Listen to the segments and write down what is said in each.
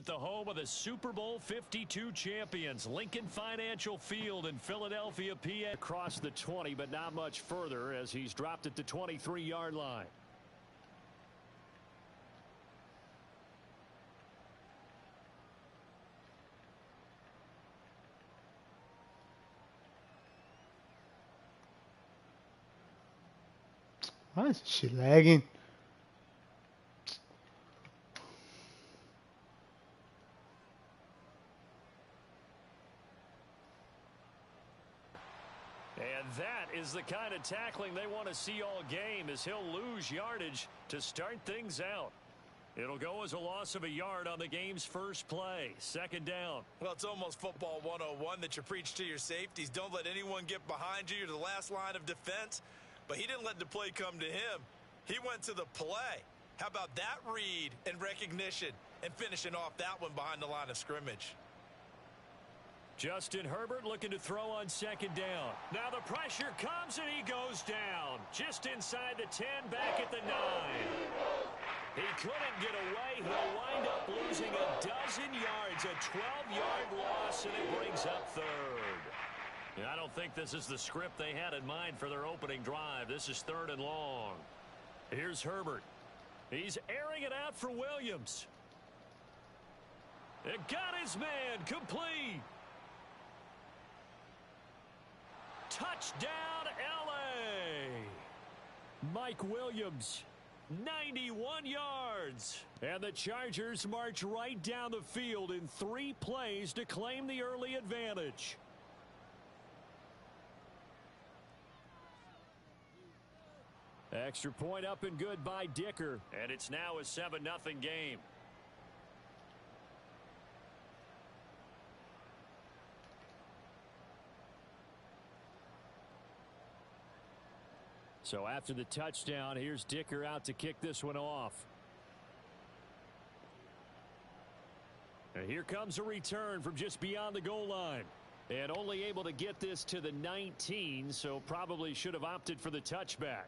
at the home of the Super Bowl 52 champions, Lincoln Financial Field in Philadelphia, PA. Across the 20, but not much further as he's dropped at the 23-yard line. Why is she lagging? And that is the kind of tackling they want to see all game, as he'll lose yardage to start things out. It'll go as a loss of a yard on the game's first play. Second down. Well, it's almost football 101 that you preach to your safeties. Don't let anyone get behind you. You're the last line of defense. But he didn't let the play come to him. He went to the play. How about that read and recognition and finishing off that one behind the line of scrimmage? Justin Herbert looking to throw on second down. Now the pressure comes and he goes down. Just inside the 10, back at the 9. He couldn't get away. He'll wind up losing a dozen yards, a 12-yard loss, and it brings up third. I don't think this is the script they had in mind for their opening drive. This is third and long. Here's Herbert. He's airing it out for Williams. It got his man complete. Touchdown, L.A. Mike Williams, 91 yards. And the Chargers march right down the field in 3 plays to claim the early advantage. Extra point up and good by Dicker. And it's now a 7-0 game. So after the touchdown, here's Dicker out to kick this one off. And here comes a return from just beyond the goal line. And only able to get this to the 19, so probably should have opted for the touchback.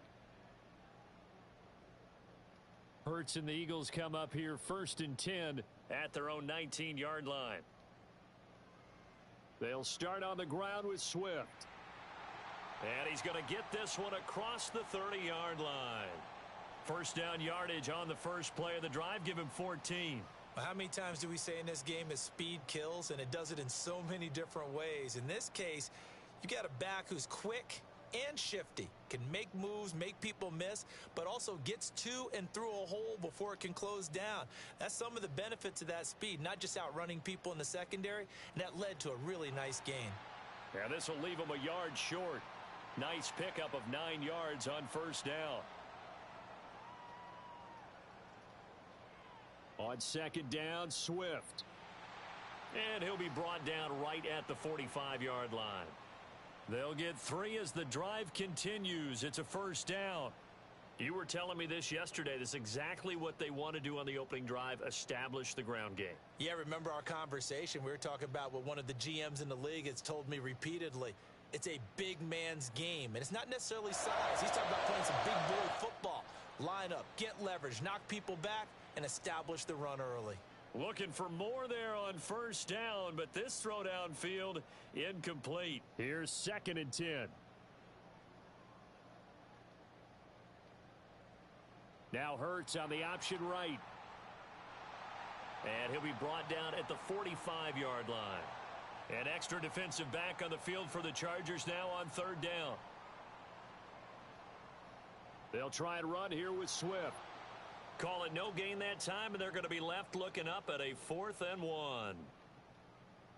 Hurts and the Eagles come up here 1st and 10 at their own 19-yard line. They'll start on the ground with Swift. And he's going to get this one across the 30-yard line. First down yardage on the first play of the drive. Give him 14. How many times do we say in this game is speed kills, and it does it in so many different ways. In this case, you got a back who's quick and shifty, can make moves, make people miss, but also gets to and through a hole before it can close down. That's some of the benefits of that speed, not just outrunning people in the secondary, and that led to a really nice gain. Yeah, this will leave him a yard short. Nice pickup of 9 yards on first down. On second down, Swift. And he'll be brought down right at the 45-yard line. They'll get 3 as the drive continues. It's a first down. You were telling me this yesterday. This is exactly what they want to do on the opening drive, establish the ground game. Yeah, remember our conversation? We were talking about what one of the GMs in the league has told me repeatedly. It's a big man's game, and it's not necessarily size. He's talking about playing some big boy football. Line up, get leverage, knock people back, and establish the run early. Looking for more there on first down, but this throw downfield incomplete. Here's 2nd and 10. Now Hurts on the option right. And he'll be brought down at the 45-yard line. An extra defensive back on the field for the Chargers now on 3rd down. They'll try and run here with Swift. Call it no gain that time, and they're going to be left looking up at a 4th and 1.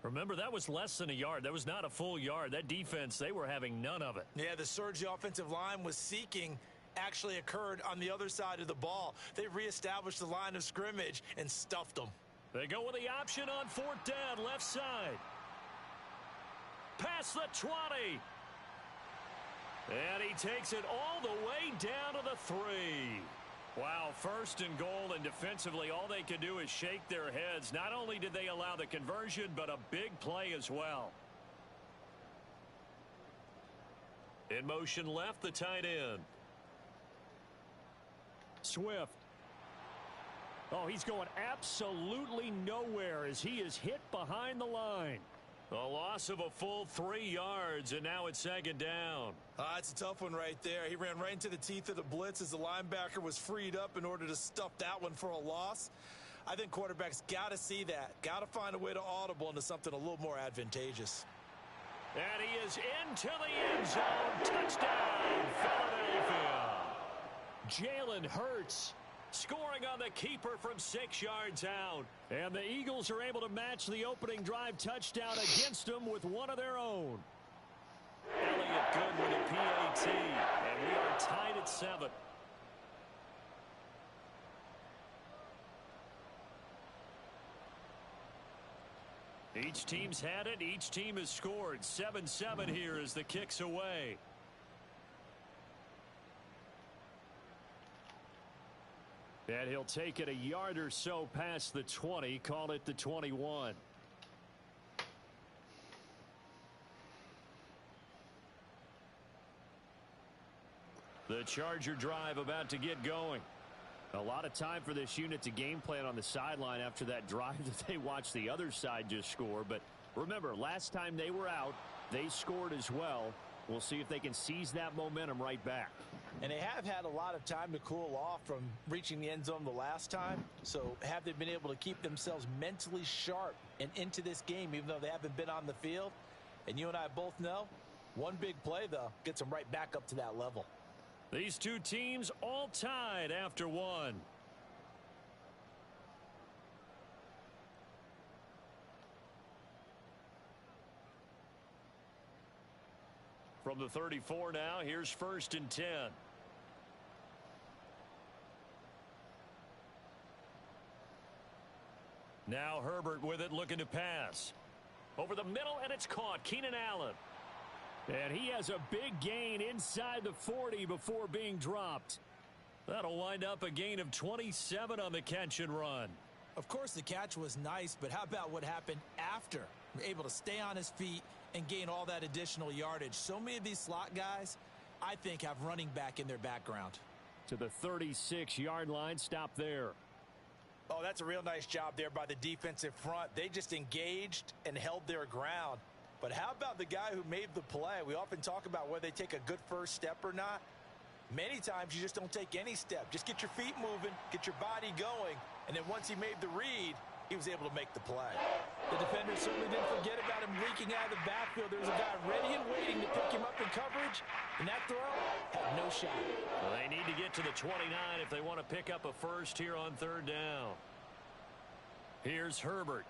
Remember, that was less than a yard. That was not a full yard. That defense, they were having none of it. Yeah, the surge the offensive line was seeking actually occurred on the other side of the ball. They reestablished the line of scrimmage and stuffed them. They go with the option on 4th down, left side. Past the 20. And he takes it all the way down to the 3. Wow, 1st and goal, and defensively all they can do is shake their heads. Not only did they allow the conversion, but a big play as well. In motion left, the tight end. Swift. Oh, he's going absolutely nowhere as he is hit behind the line. A loss of a full 3 yards, and now it's second down. It's a tough one right there. He ran right into the teeth of the blitz as the linebacker was freed up in order to stuff that one for a loss. I think quarterbacks got to see that. Got to find a way to audible into something a little more advantageous. And he is into the end zone. Touchdown, Philadelphia. Jalen Hurts scoring on the keeper from 6 yards out. And the Eagles are able to match the opening drive touchdown against them with one of their own. Elliott good with a PAT. And we are tied at 7. Each team's had it. Each team has scored. 7-7 here as the kick's away. And he'll take it a yard or so past the 20. Call it the 21. The Charger drive about to get going. A lot of time for this unit to game plan on the sideline after that drive that they watched the other side just score. But remember, last time they were out, they scored as well. We'll see if they can seize that momentum right back. And they have had a lot of time to cool off from reaching the end zone the last time. So have they been able to keep themselves mentally sharp and into this game, even though they haven't been on the field? And you and I both know, one big play, though, gets them right back up to that level. These two teams all tied after one. From the 34 now, here's 1st and 10. Now Herbert with it, looking to pass. Over the middle, and it's caught. Keenan Allen. And he has a big gain inside the 40 before being dropped. That'll wind up a gain of 27 on the catch and run. Of course, the catch was nice, but how about what happened after? Able to stay on his feet and gain all that additional yardage. So many of these slot guys, I think, have running back in their background. To the 36-yard line, stop there. Oh, that's a real nice job there by the defensive front. They just engaged and held their ground. But how about the guy who made the play? We often talk about whether they take a good first step or not. Many times you just don't take any step. Just get your feet moving, get your body going, and then once he made the read, he was able to make the play. The defender certainly didn't forget about him leaking out of the backfield. There was a guy ready and waiting to pick him up in coverage, and that throw had no shot. Well, they need to get to the 29 if they want to pick up a first here on 3rd down. Here's Herbert.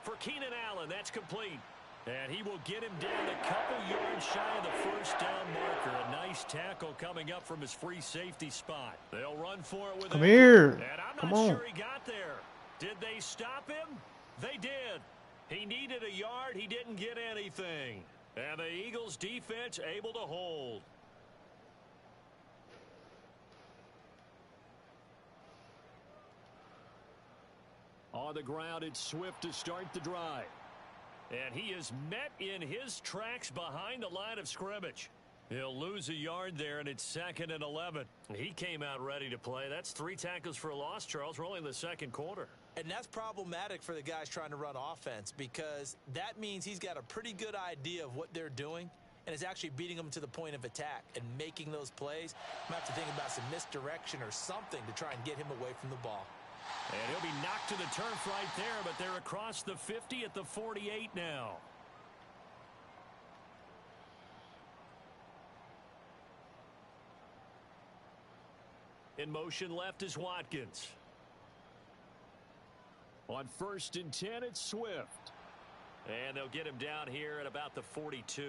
For Keenan Allen, that's complete. And he will get him down a couple yards shy of the 1st down marker. A nice tackle coming up from his free safety spot. They'll run for it with Come here. And I'm Come not on. sure he got there. Did they stop him? They did. He needed a yard. He didn't get anything. And the Eagles defense able to hold. On the ground, it's Swift to start the drive. And he is met in his tracks behind the line of scrimmage. He'll lose a yard there, and it's 2nd and 11. He came out ready to play. That's 3 tackles for a loss, Charles. We're only in the 2nd quarter. And that's problematic for the guys trying to run offense because that means he's got a pretty good idea of what they're doing and is actually beating them to the point of attack and making those plays. I'm going to have to think about some misdirection or something to try and get him away from the ball. And he'll be knocked to the turf right there, but they're across the 50 at the 48 now. In motion left is Watkins. On 1st and 10, it's Swift. And they'll get him down here at about the 42.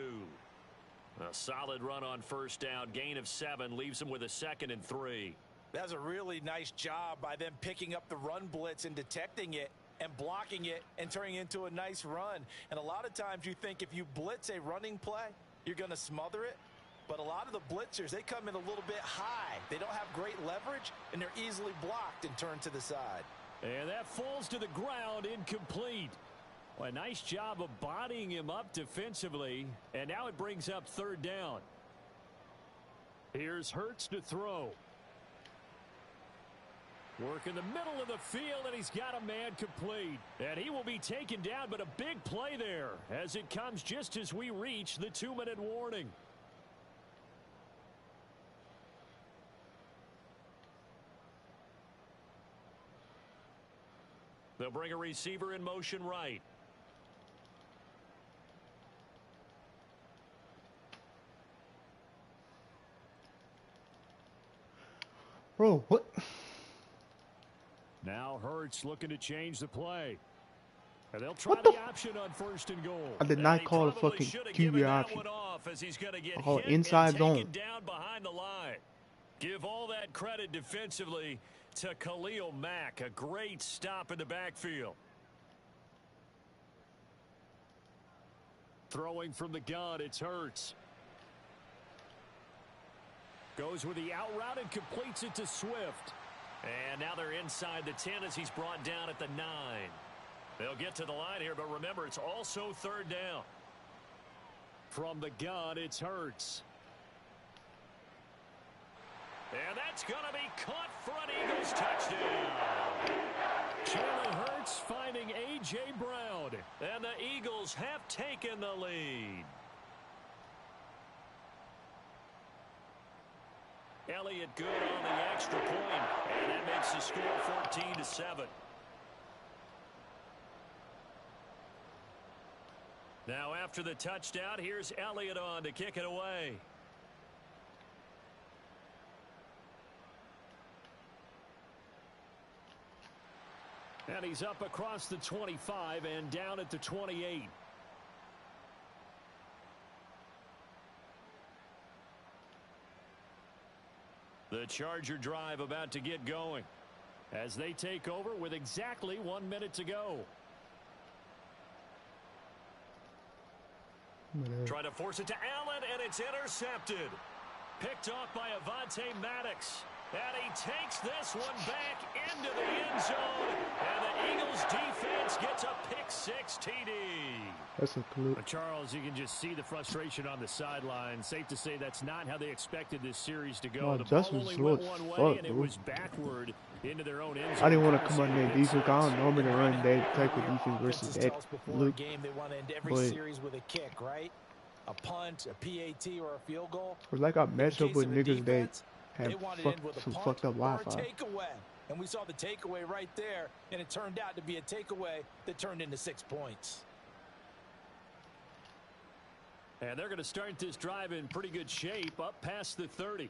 A solid run on 1st down. Gain of 7 leaves him with a 2nd and 3. That's a really nice job by them picking up the run blitz and detecting it and blocking it and turning it into a nice run. And a lot of times you think if you blitz a running play, you're going to smother it. But a lot of the blitzers, they come in a little bit high. They don't have great leverage, and they're easily blocked and turned to the side. And that falls to the ground, incomplete. Well, a nice job of bodying him up defensively. And now it brings up 3rd down. Here's Hurts to throw. Work in the middle of the field, and he's got a man complete. And he will be taken down, but a big play there as it comes just as we reach the 2-minute warning. They'll bring a receiver in motion right. Bro, what? Now Hurts looking to change the play. And they'll try the option on 1st and goal. I did not call a fucking QB option. I call it inside zone. Down behind the line. Give all that credit defensively to Khalil Mack. A great stop in the backfield. Throwing from the gun, it's Hurts. Goes with the out route and completes it to Swift. And now they're inside the 10 as he's brought down at the 9. They'll get to the line here, but remember, it's also 3rd down. From the gun, it's Hurts. And that's going to be caught for an Eagles touchdown. Jalen Hurts finding A.J. Brown. And the Eagles have taken the lead. Elliott good on the extra point, and that makes the score 14-7. Now after the touchdown, here's Elliott on to kick it away. And he's up across the 25 and down at the 28. The Charger drive about to get going as they take over with exactly 1 minute to go. Try to force it to Allen, and it's intercepted. Picked off by Avonte Maddox. And he takes this one back into the end zone. And the Eagles defense gets a pick-6 TD. That's a clue. Charles, you can just see the frustration on the sideline. Safe to say that's not how they expected this series to go. No, the ball Justin's only slow went as one way, fuck, and it bro. was backward into their own end zone. I didn't want to come on their defense. I don't normally run that type of defense versus that look. Game, they want to end every series with a kick, right? A punt, a PAT, or a field goal. It's like I matched up with niggas that they have wanted in with a some punt fucked up or a Wi-Fi. takeaway. And we saw the takeaway right there, and it turned out to be a takeaway that turned into 6 points. And they're going to start this drive in pretty good shape up past the 30.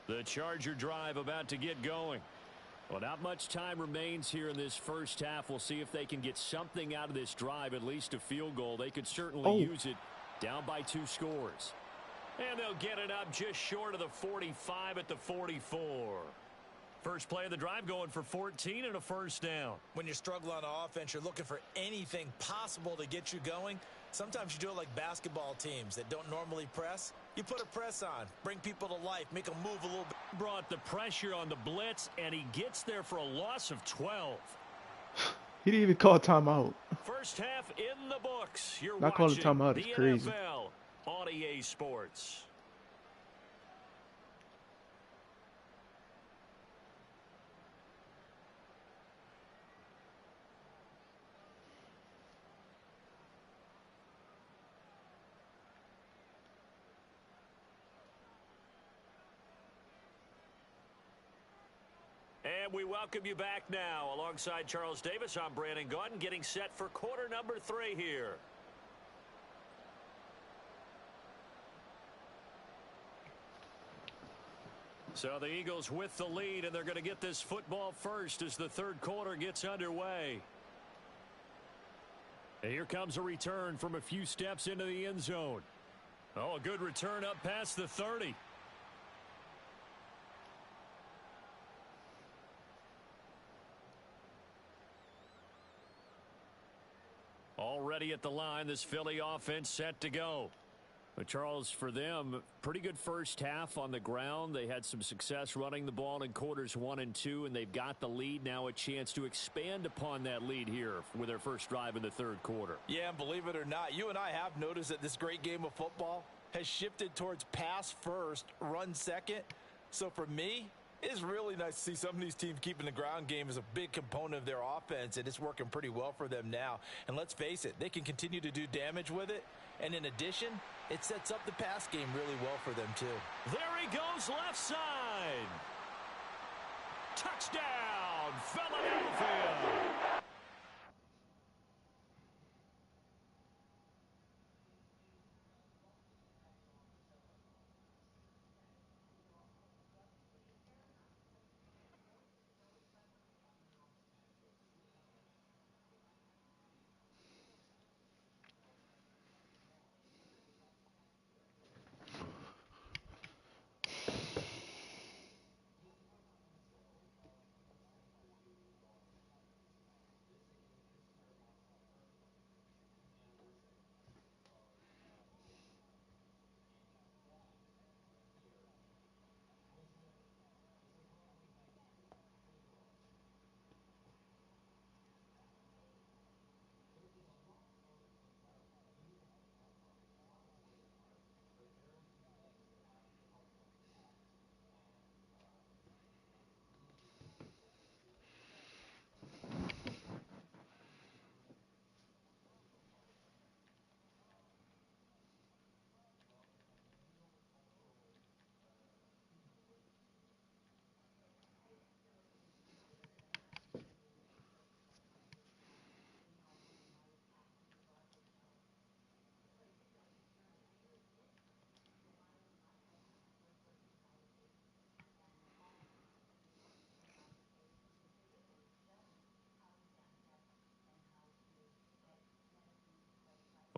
The Charger drive about to get going. Well, not much time remains here in this first half. We'll see if they can get something out of this drive, at least a field goal. They could certainly use it down by 2 scores. And they'll get it up just short of the 45 at the 44. First play of the drive going for 14 and a first down. When you're struggling on offense, you're looking for anything possible to get you going. Sometimes you do it like basketball teams that don't normally press. You put a press on, bring people to life, make them move a little bit. Brought the pressure on the blitz, and he gets there for a loss of 12. He didn't even call timeout. First half in the books. You're Not calling watching timeout is the crazy. NFL on EA Sports. And we welcome you back now. Alongside Charles Davis, I'm Brandon Gaudin, getting set for quarter number 3 here. So the Eagles with the lead, and they're going to get this football first as the third quarter gets underway. And here comes a return from a few steps into the end zone. Oh, a good return up past the 30. Already at the line, this Philly offense set to go. But Charles, for them, pretty good first half on the ground. They had some success running the ball in quarters 1 and 2, and they've got the lead now, a chance to expand upon that lead here with their first drive in the third quarter. Yeah, and believe it or not, you and I have noticed that this great game of football, has shifted towards pass first, run second. So for me, it's really nice to see some of these teams keeping the ground game as a big component of their offense, and it's working pretty well for them now. And let's face it, they can continue to do damage with it. And in addition, it sets up the pass game really well for them too. There he goes left side. Touchdown, Philadelphia.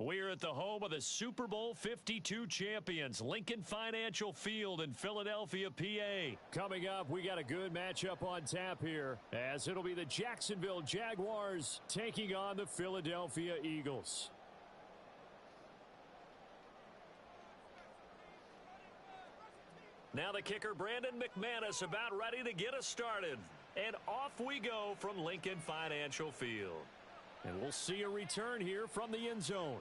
We're at the home of the Super Bowl 52 champions, Lincoln Financial Field in Philadelphia, PA. Coming up, we got a good matchup on tap here, as it'll be the Jacksonville Jaguars taking on the Philadelphia Eagles. Now the kicker, Brandon McManus, about ready to get us started. And off we go from Lincoln Financial Field. And we'll see a return here from the end zone.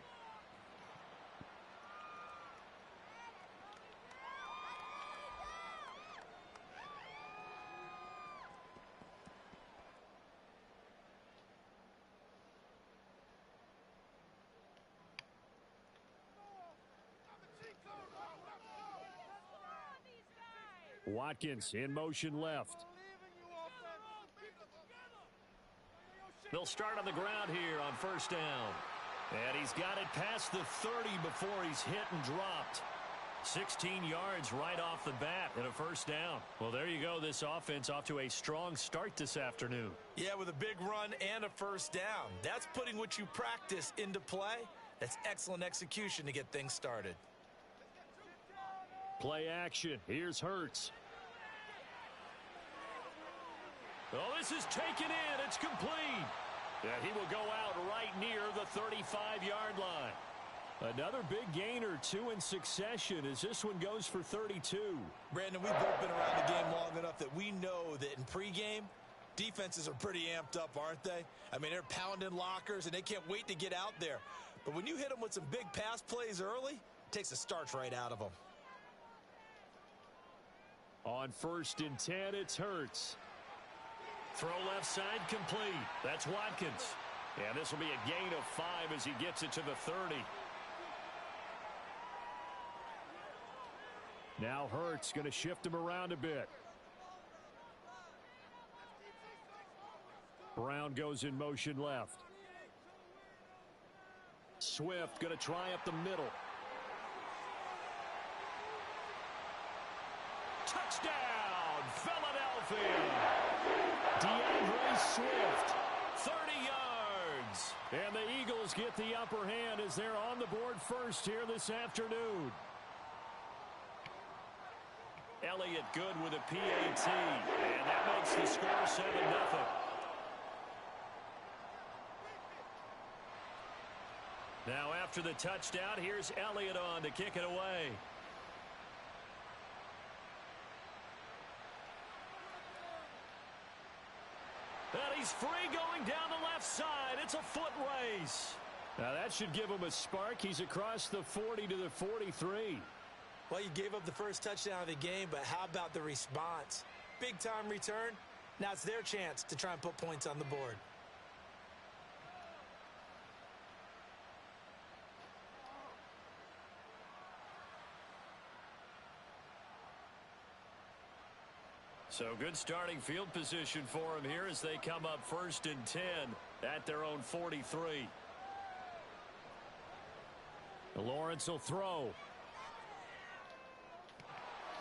Watkins in motion left. They'll start on the ground here on first down. And he's got it past the 30 before he's hit and dropped. 16 yards right off the bat and a first down. Well, there you go. This offense off to a strong start this afternoon. Yeah, with a big run and a first down. That's putting what you practice into play. That's excellent execution to get things started. Play action. Here's Hurts. Oh, this is taken in. It's complete. And he will go out right near the 35-yard line. Another big gain or two in succession as this one goes for 32. Brandon, we've both been around the game long enough that we know that in pregame, defenses are pretty amped up, aren't they? I mean, they're pounding lockers, and they can't wait to get out there. But when you hit them with some big pass plays early, it takes the starch right out of them. On 1st and 10, it's Hurts. Throw left side complete. That's Watkins. And this will be a gain of 5 as he gets it to the 30. Now Hurts going to shift him around a bit. Brown goes in motion left. Swift going to try up the middle. Touchdown, Philadelphia. DeAndre Swift, 30 yards. And the Eagles get the upper hand as they're on the board first here this afternoon. Elliott good with a PAT, and that makes the score 7-0. Now after the touchdown, here's Elliott on to kick it away. And he's free going down the left side. It's a foot race. Now that should give him a spark. He's across the 40 to the 43. Well, you gave up the first touchdown of the game, but how about the response? Big-time return. Now it's their chance to try and put points on the board. So good starting field position for him here as they come up 1st and 10 at their own 43. Lawrence will throw.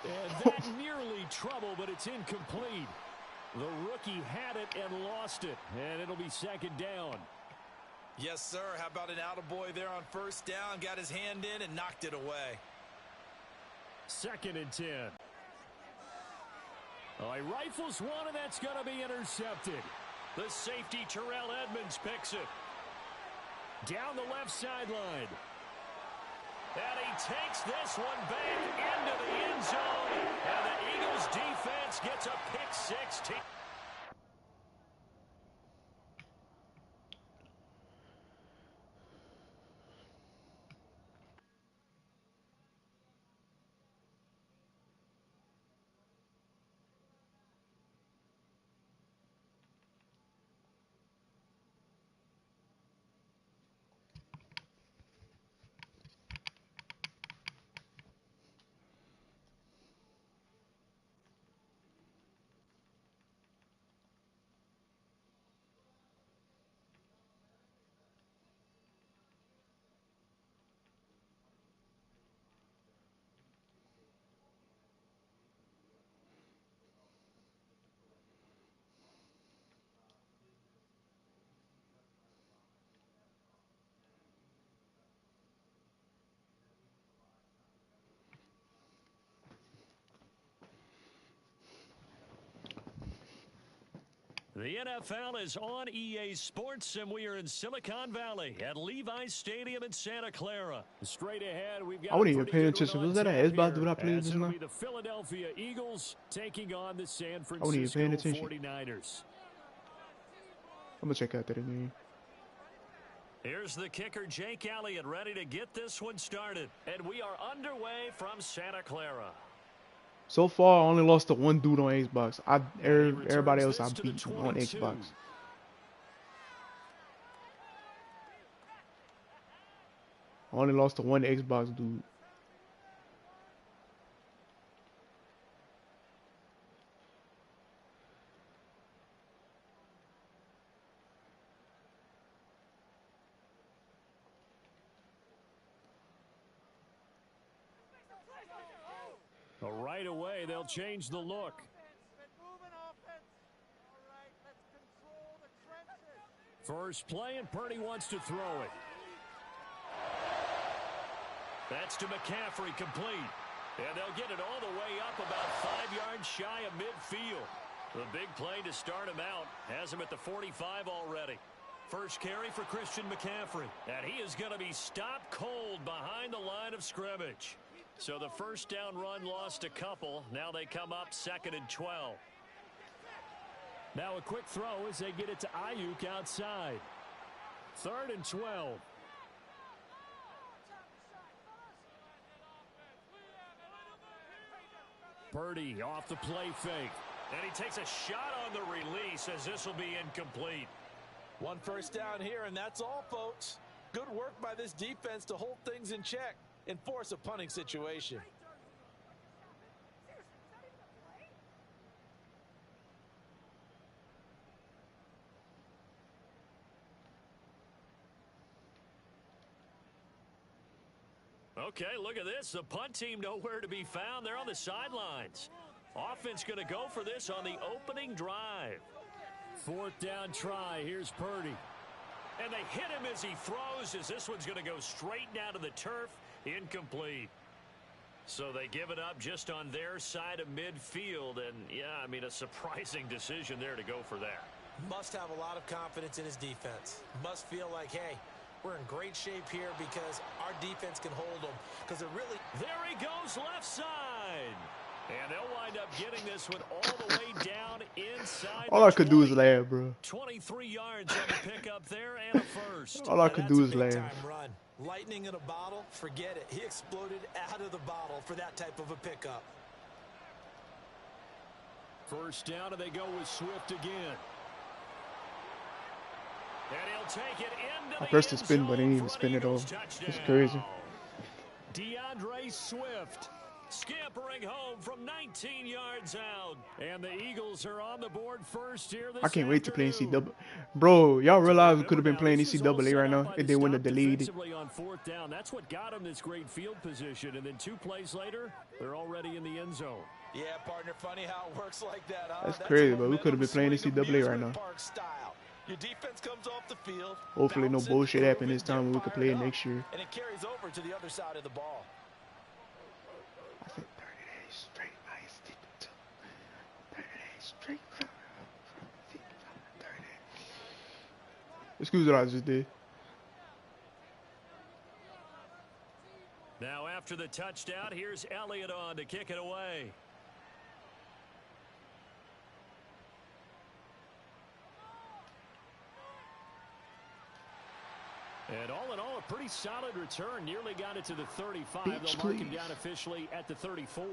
And that nearly trouble, but it's incomplete. The rookie had it and lost it, and it'll be 2nd down. Yes, sir. How about an attaboy there on 1st down? Got his hand in and knocked it away. 2nd and 10. Oh, he rifles one, and that's going to be intercepted. The safety, Terrell Edmonds, picks it. Down the left sideline. And he takes this one back into the end zone. And the Eagles defense gets a pick 6. The NFL is on EA Sports, and we are in Silicon Valley at Levi's Stadium in Santa Clara. Straight ahead, we've got I wouldn't even pay attention. Was that an S-Bot dude I played just now? The Philadelphia Eagles taking on the San I wouldn't even pay Francisco attention. 49ers. I'm gonna check out that again. Here's the kicker, Jake Elliott, ready to get this one started. And we are underway from Santa Clara. So far, I only lost to one dude on Xbox. Everybody else I beat on Xbox. I only lost to one Xbox dude. Right away, they'll change the look. First play, and Purdy wants to throw it. That's to McCaffrey, complete. And they'll get it all the way up about 5 yards shy of midfield. The big play to start him out has him at the 45 already. First carry for Christian McCaffrey. And he is going to be stopped cold behind the line of scrimmage. So the first down run lost a couple. Now they come up 2nd and 12. Now a quick throw as they get it to Ayuk outside. 3rd and 12. Purdy off the play fake. And he takes a shot on the release as this will be incomplete. One first down here, and that's all, folks. Good work by this defense to hold things in check and force a punting situation. Okay, look at this. The punt team nowhere to be found. They're on the sidelines. Offense going to go for this on the opening drive. 4th down try. Here's Purdy. And they hit him as he throws, as this one's going to go straight down to the turf. Incomplete. So they give it up just on their side of midfield. And, yeah, I mean, a surprising decision there to go for that. Must have a lot of confidence in his defense. Must feel like, hey, we're in great shape here because our defense can hold them. Because it really... There he goes left side. And they'll wind up getting this one all the way down inside All the I could do is 20. laugh, bro. 23 yards on the pickup there and a first. All I could That's do a is laugh. big-time run. Lightning in a bottle, forget it. He exploded out of the bottle for that type of a pickup. First down, and they go with Swift again. And he'll take it into I pressed the end spin, but I didn't zone even for an spin it Eagles off. touchdown. It's crazy. DeAndre Swift scampering home from 19 yards out. And the Eagles are on the board first here this I can't wait to play afternoon. NCAA. Bro, y'all realize we Remember could have been now, playing this was all NCAA set right up now by if the they wouldn't have stop delayed it. defensively on fourth down. That's what got them this great field position. And then 2 plays later, they're already in the end zone. Yeah, partner, funny how it works like that, huh? That's crazy, but we could have been playing swing NCAA right now. amusement park style. Your defense comes off the field. Hopefully no bouncing, bullshit happen this grooving, time and we they're could play it fired next year. up, and it carries over to the other side of the ball. I said 30 days straight. I ain't sticking to 30 days straight. 30 days. Excuse what I just did. Now after the touchdown, here's Elliott on to kick it away. And all in all, a pretty solid return. Nearly got it to the 35. Bitch, They'll mark him please. down officially at the 34.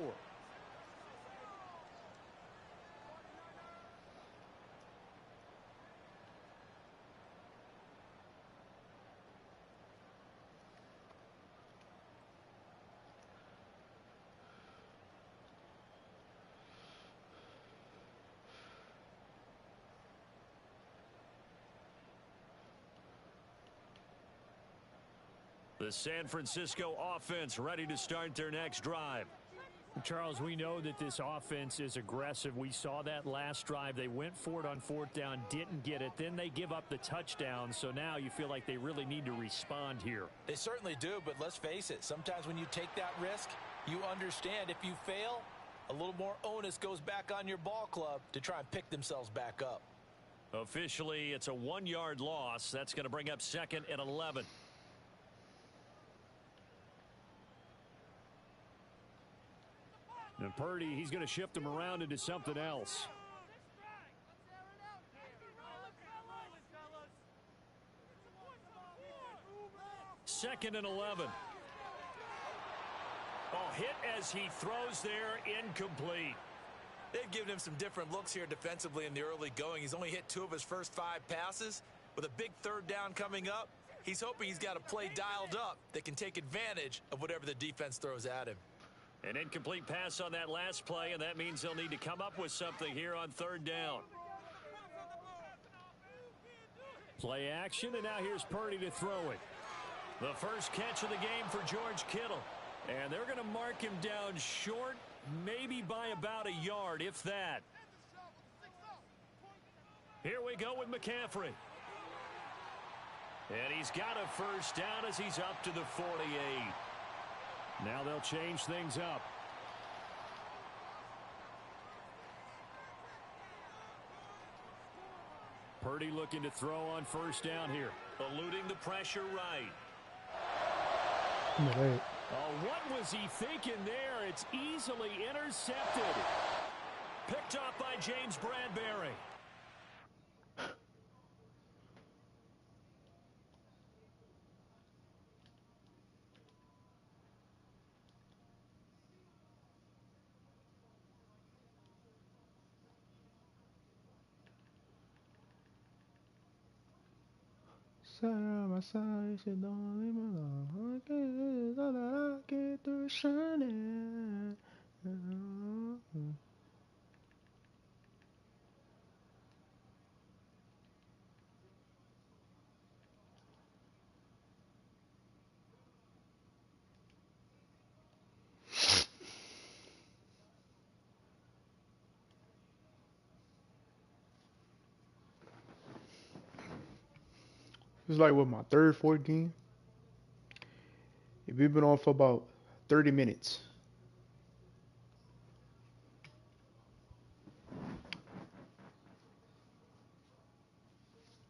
The San Francisco offense ready to start their next drive. Charles, we know that this offense is aggressive. We saw that last drive. They went for it on fourth down, didn't get it. Then they give up the touchdown. So now you feel like they really need to respond here. They certainly do, but let's face it. Sometimes when you take that risk, you understand if you fail, a little more onus goes back on your ball club to try and pick themselves back up. Officially, it's a 1-yard loss. That's going to bring up 2nd and 11. And Purdy, he's going to shift them around into something else. Second and 11. Oh, hit as he throws there, incomplete. They've given him some different looks here defensively in the early going. He's only hit 2 of his first 5 passes. With a big third down coming up, he's hoping he's got a play dialed up that can take advantage of whatever the defense throws at him. An incomplete pass on that last play, and that means they'll need to come up with something here on third down. Play action, and now here's Purdy to throw it. The first catch of the game for George Kittle. And they're going to mark him down short, maybe by about a yard, if that. Here we go with McCaffrey. And he's got a first down as he's up to the 48. Now they'll change things up. Purdy looking to throw on first down here. Eluding the pressure right. Right. Oh, what was he thinking there? It's easily intercepted. Picked off by James Bradbury. Side on my side, she don't leave me alone. Okay, it's all that I get through shining. It's like what, my third, fourth game. We've been on for about 30 minutes.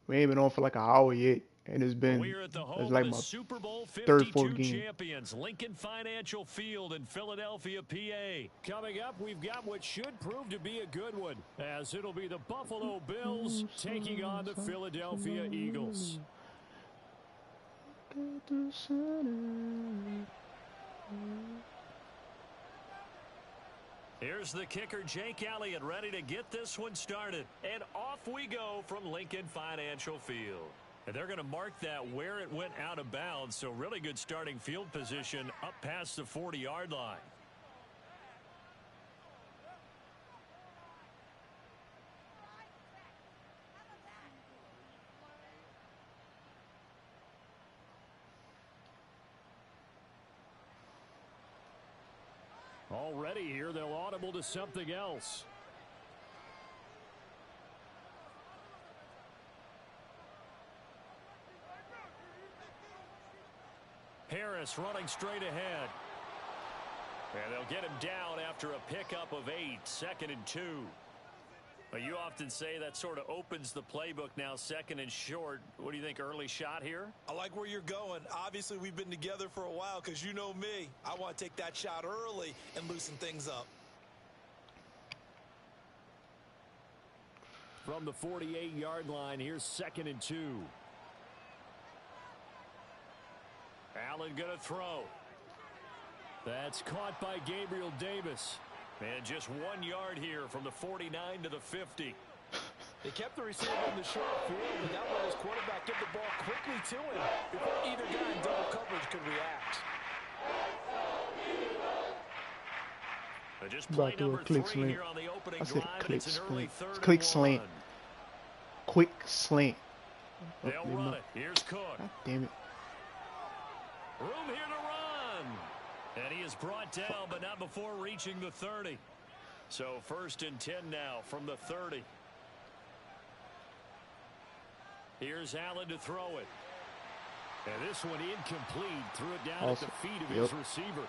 We ain't been on for like an hour yet, and it's been We're at the it's home like of the my Super Bowl third, 52 fourth game. champions, Lincoln Financial Field in Philadelphia, PA. Coming up, we've got what should prove to be a good one, as it'll be the Buffalo Bills taking on the Philadelphia Eagles. Here's the kicker, Jake Elliott, ready to get this one started. And off we go from Lincoln Financial Field. And they're going to mark that where it went out of bounds, so really good starting field position up past the 40-yard line. Already here, they'll audible to something else. Harris running straight ahead. And they'll get him down after a pickup of 8, 2nd and 2. Well, you often say that sort of opens the playbook now, 2nd and short. What do you think, early shot here? I like where you're going. Obviously, we've been together for a while because you know me. I want to take that shot early and loosen things up. From the 48-yard line, here's 2nd and 2. Allen going to throw. That's caught by Gabriel Davis. And just 1 yard here from the 49 to the 50. They kept the receiver in the short field, but now let his quarterback get the ball quickly to him before either guy in double coverage could react. Just play number 3 slant. here on the opening I said drive, and click it's an early slant. 3rd Click and slant. 1. Quick slant. They'll run it. Here's Cook. God damn it. Room here to run. And he is brought down, but not before reaching the 30. So 1st and 10 now from the 30. Here's Allen to throw it. And this one incomplete. Threw it down at the feet of his receiver.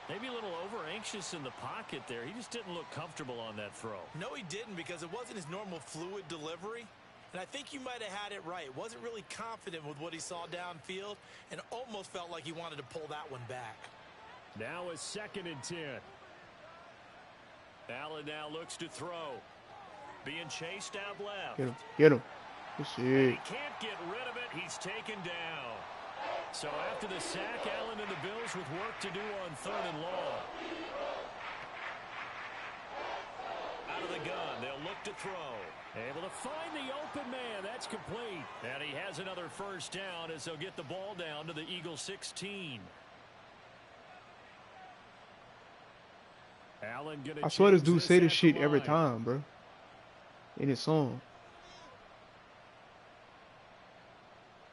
Maybe a little over-anxious in the pocket there. He just didn't look comfortable on that throw. No, he didn't, because it wasn't his normal fluid delivery. And I think you might have had it right. Wasn't really confident with what he saw downfield and almost felt like he wanted to pull that one back. Now a 2nd and 10. Allen now looks to throw. Being chased out left. Get him. Get him. Good He shit. can't get rid of it. He's taken down. So after the sack, Allen and the Bills with work to do on 3rd and long. Out of the gun, they'll look to throw. Able to find the open man. That's complete. And he has another 1st down as they'll get the ball down to the Eagles 16. Allen gonna I swear this change dude say this at shit the every line. time, bro. In his song.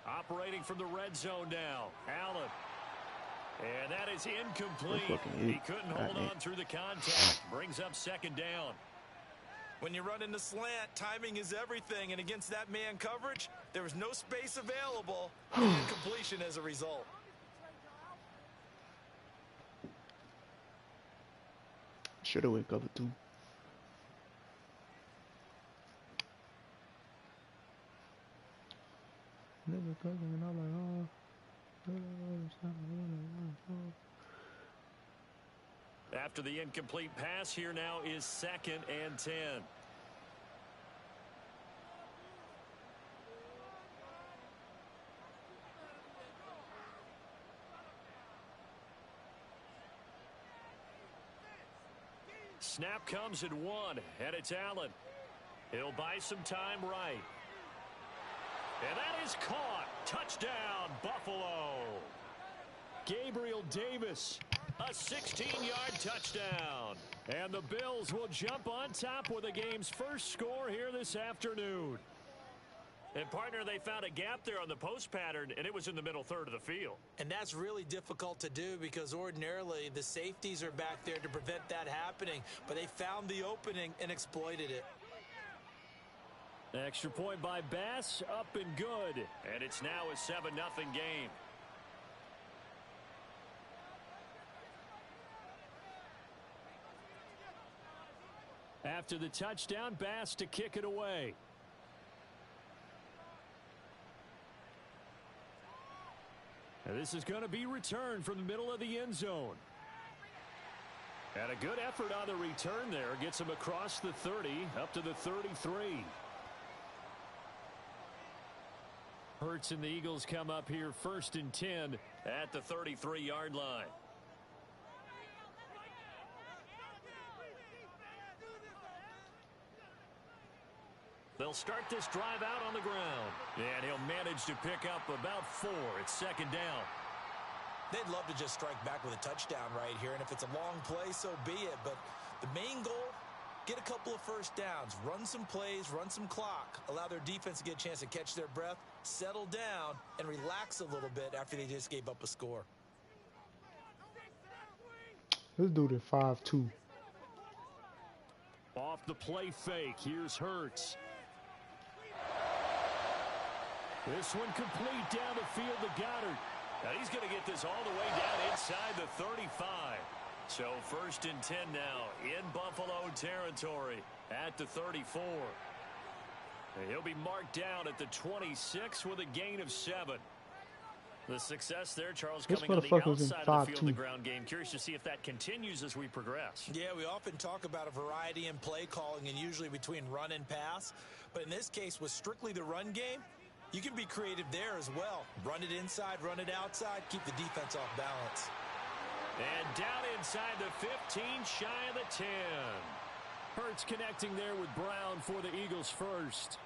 Operating from the red zone now. Allen. And that is incomplete. fucking He idiot. couldn't hold on through the contact. Brings up 2nd down. When you run in the slant, timing is everything. And against that man coverage, there was no space available. Incompletion as a result. Should have went cover 2. After the incomplete pass, here now is 2nd and 10. Snap comes at 1, and it's Allen. He'll buy some time right. And that is caught. Touchdown, Buffalo. Gabriel Davis. A 16-yard touchdown. And the Bills will jump on top with the game's first score here this afternoon. And, partner, they found a gap there on the post pattern, and it was in the middle 3rd of the field. And that's really difficult to do because ordinarily the safeties are back there to prevent that happening. But they found the opening and exploited it. Extra point by Bass, up and good. And it's now a 7-0 game. After the touchdown, Bass to kick it away. And this is going to be returned from the middle of the end zone. And a good effort on the return there. Gets him across the 30, up to the 33. Hurts and the Eagles come up here 1st and 10 at the 33-yard line. They'll start this drive out on the ground. And he'll manage to pick up about 4. It's 2nd down. They'd love to just strike back with a touchdown right here, and if it's a long play, so be it. But the main goal, get a couple of first downs, run some plays, run some clock, allow their defense to get a chance to catch their breath, settle down, and relax a little bit after they just gave up a score. Let's do the 5-2. Off the play fake, here's Hurts. This one complete down the field to Goddard. Now he's going to get this all the way down inside the 35. So 1st and 10 now in Buffalo territory at the 34. And he'll be marked down at the 26 with a gain of 7. The success there, Charles, coming on the outside of the field, the ground game. Curious to see if that continues as we progress. Yeah, we often talk about a variety in play calling and usually between run and pass. But in this case, with strictly the run game, you can be creative there as well. Run it inside, run it outside, keep the defense off balance. And down inside the 15, shy of the 10. Hurts connecting there with Brown for the Eagles first.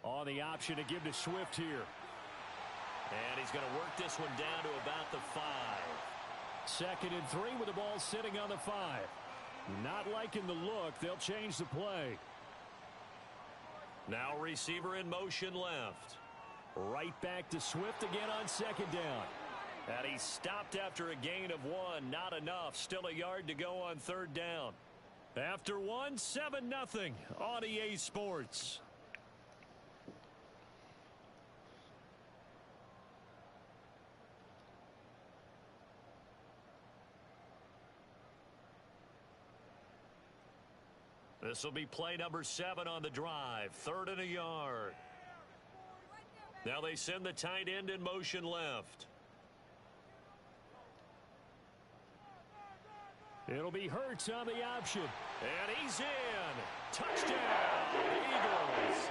On the option to give to Swift here. And he's going to work this one down to about the 5. 2nd and 3 with the ball sitting on the 5. Not liking the look. They'll change the play. Now receiver in motion left. Right back to Swift again on 2nd down. And he stopped after a gain of 1. Not enough. Still a yard to go on 3rd down. After 1, 7-0 on EA Sports. This will be play number 7 on the drive. 3rd and a yard. Now they send the tight end in motion left. It'll be Hurts on the option. And he's in. Touchdown, Eagles.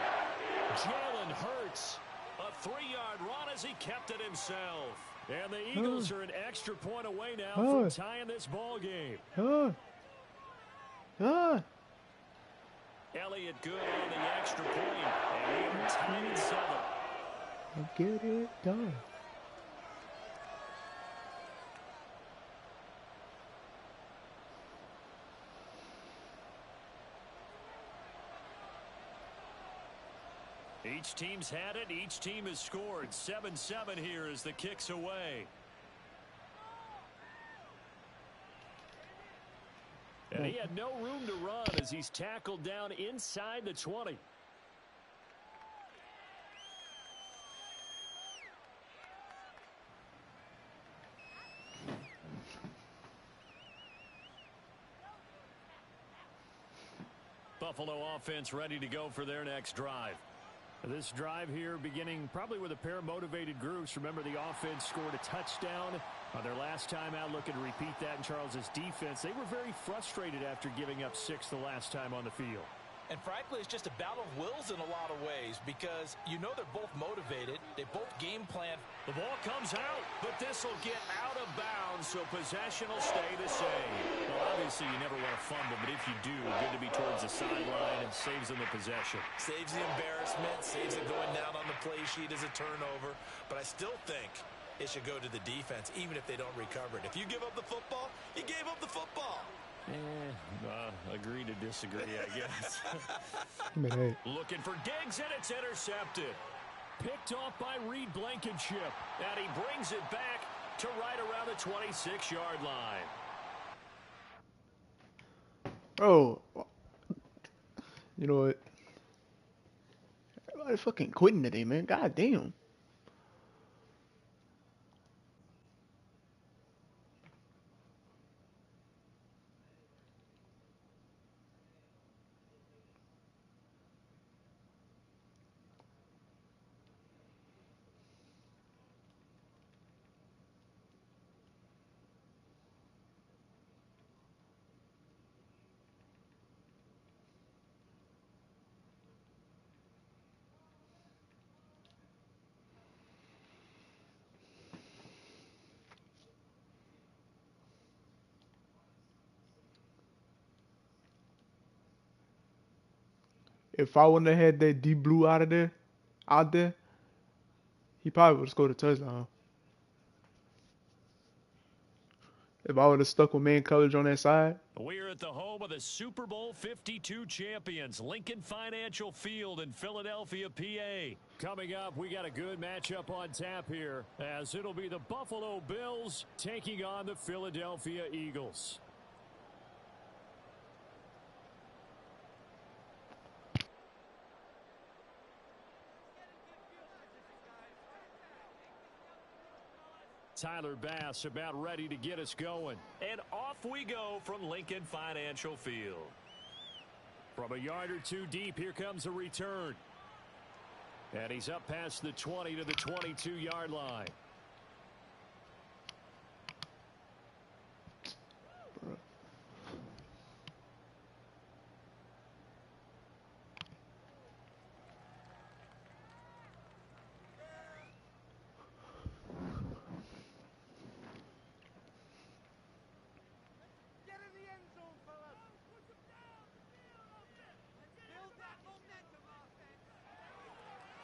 Jalen Hurts. A 3-yard run as he kept it himself. And the Eagles are an extra point away now from tying this ball game. Elliott good on the extra point. And we are tied at 7. Get it done. Each team's had it. Each team has scored. 7-7 here as the kick's away. And he had no room to run as he's tackled down inside the 20. Buffalo offense ready to go for their next drive. This drive here beginning probably with a pair of motivated groups. Remember, the offense scored a touchdown on their last time out. Looking to repeat that in Charles's defense. They were very frustrated after giving up 6 the last time on the field. And frankly, it's just a battle of wills in a lot of ways because you know they're both motivated. They both game plan. The ball comes out, but this will get out of bounds, so possession will stay the same. Well, obviously, you never want to fumble, but if you do, good to be towards the sideline and saves them the possession. Saves the embarrassment, saves it going down on the play sheet as a turnover. But I still think it should go to the defense, even if they don't recover it. If you give up the football, you gave up the football. Agree to disagree, I guess. Looking for Diggs, and it's intercepted. Picked off by Reed Blankenship. And he brings it back to right around the 26-yard line. Oh, you know what? Everybody fucking quitting today, man. God damn. If I wouldn't have had that deep blue out there, he probably would have scored a touchdown. If I would have stuck with man coverage on that side. We're at the home of the Super Bowl 52 champions, Lincoln Financial Field in Philadelphia, PA. Coming up, we got a good matchup on tap here, as it'll be the Buffalo Bills taking on the Philadelphia Eagles. Tyler Bass about ready to get us going. And off we go from Lincoln Financial Field. From a yard or two deep, here comes a return. And he's up past the 20 to the 22-yard line.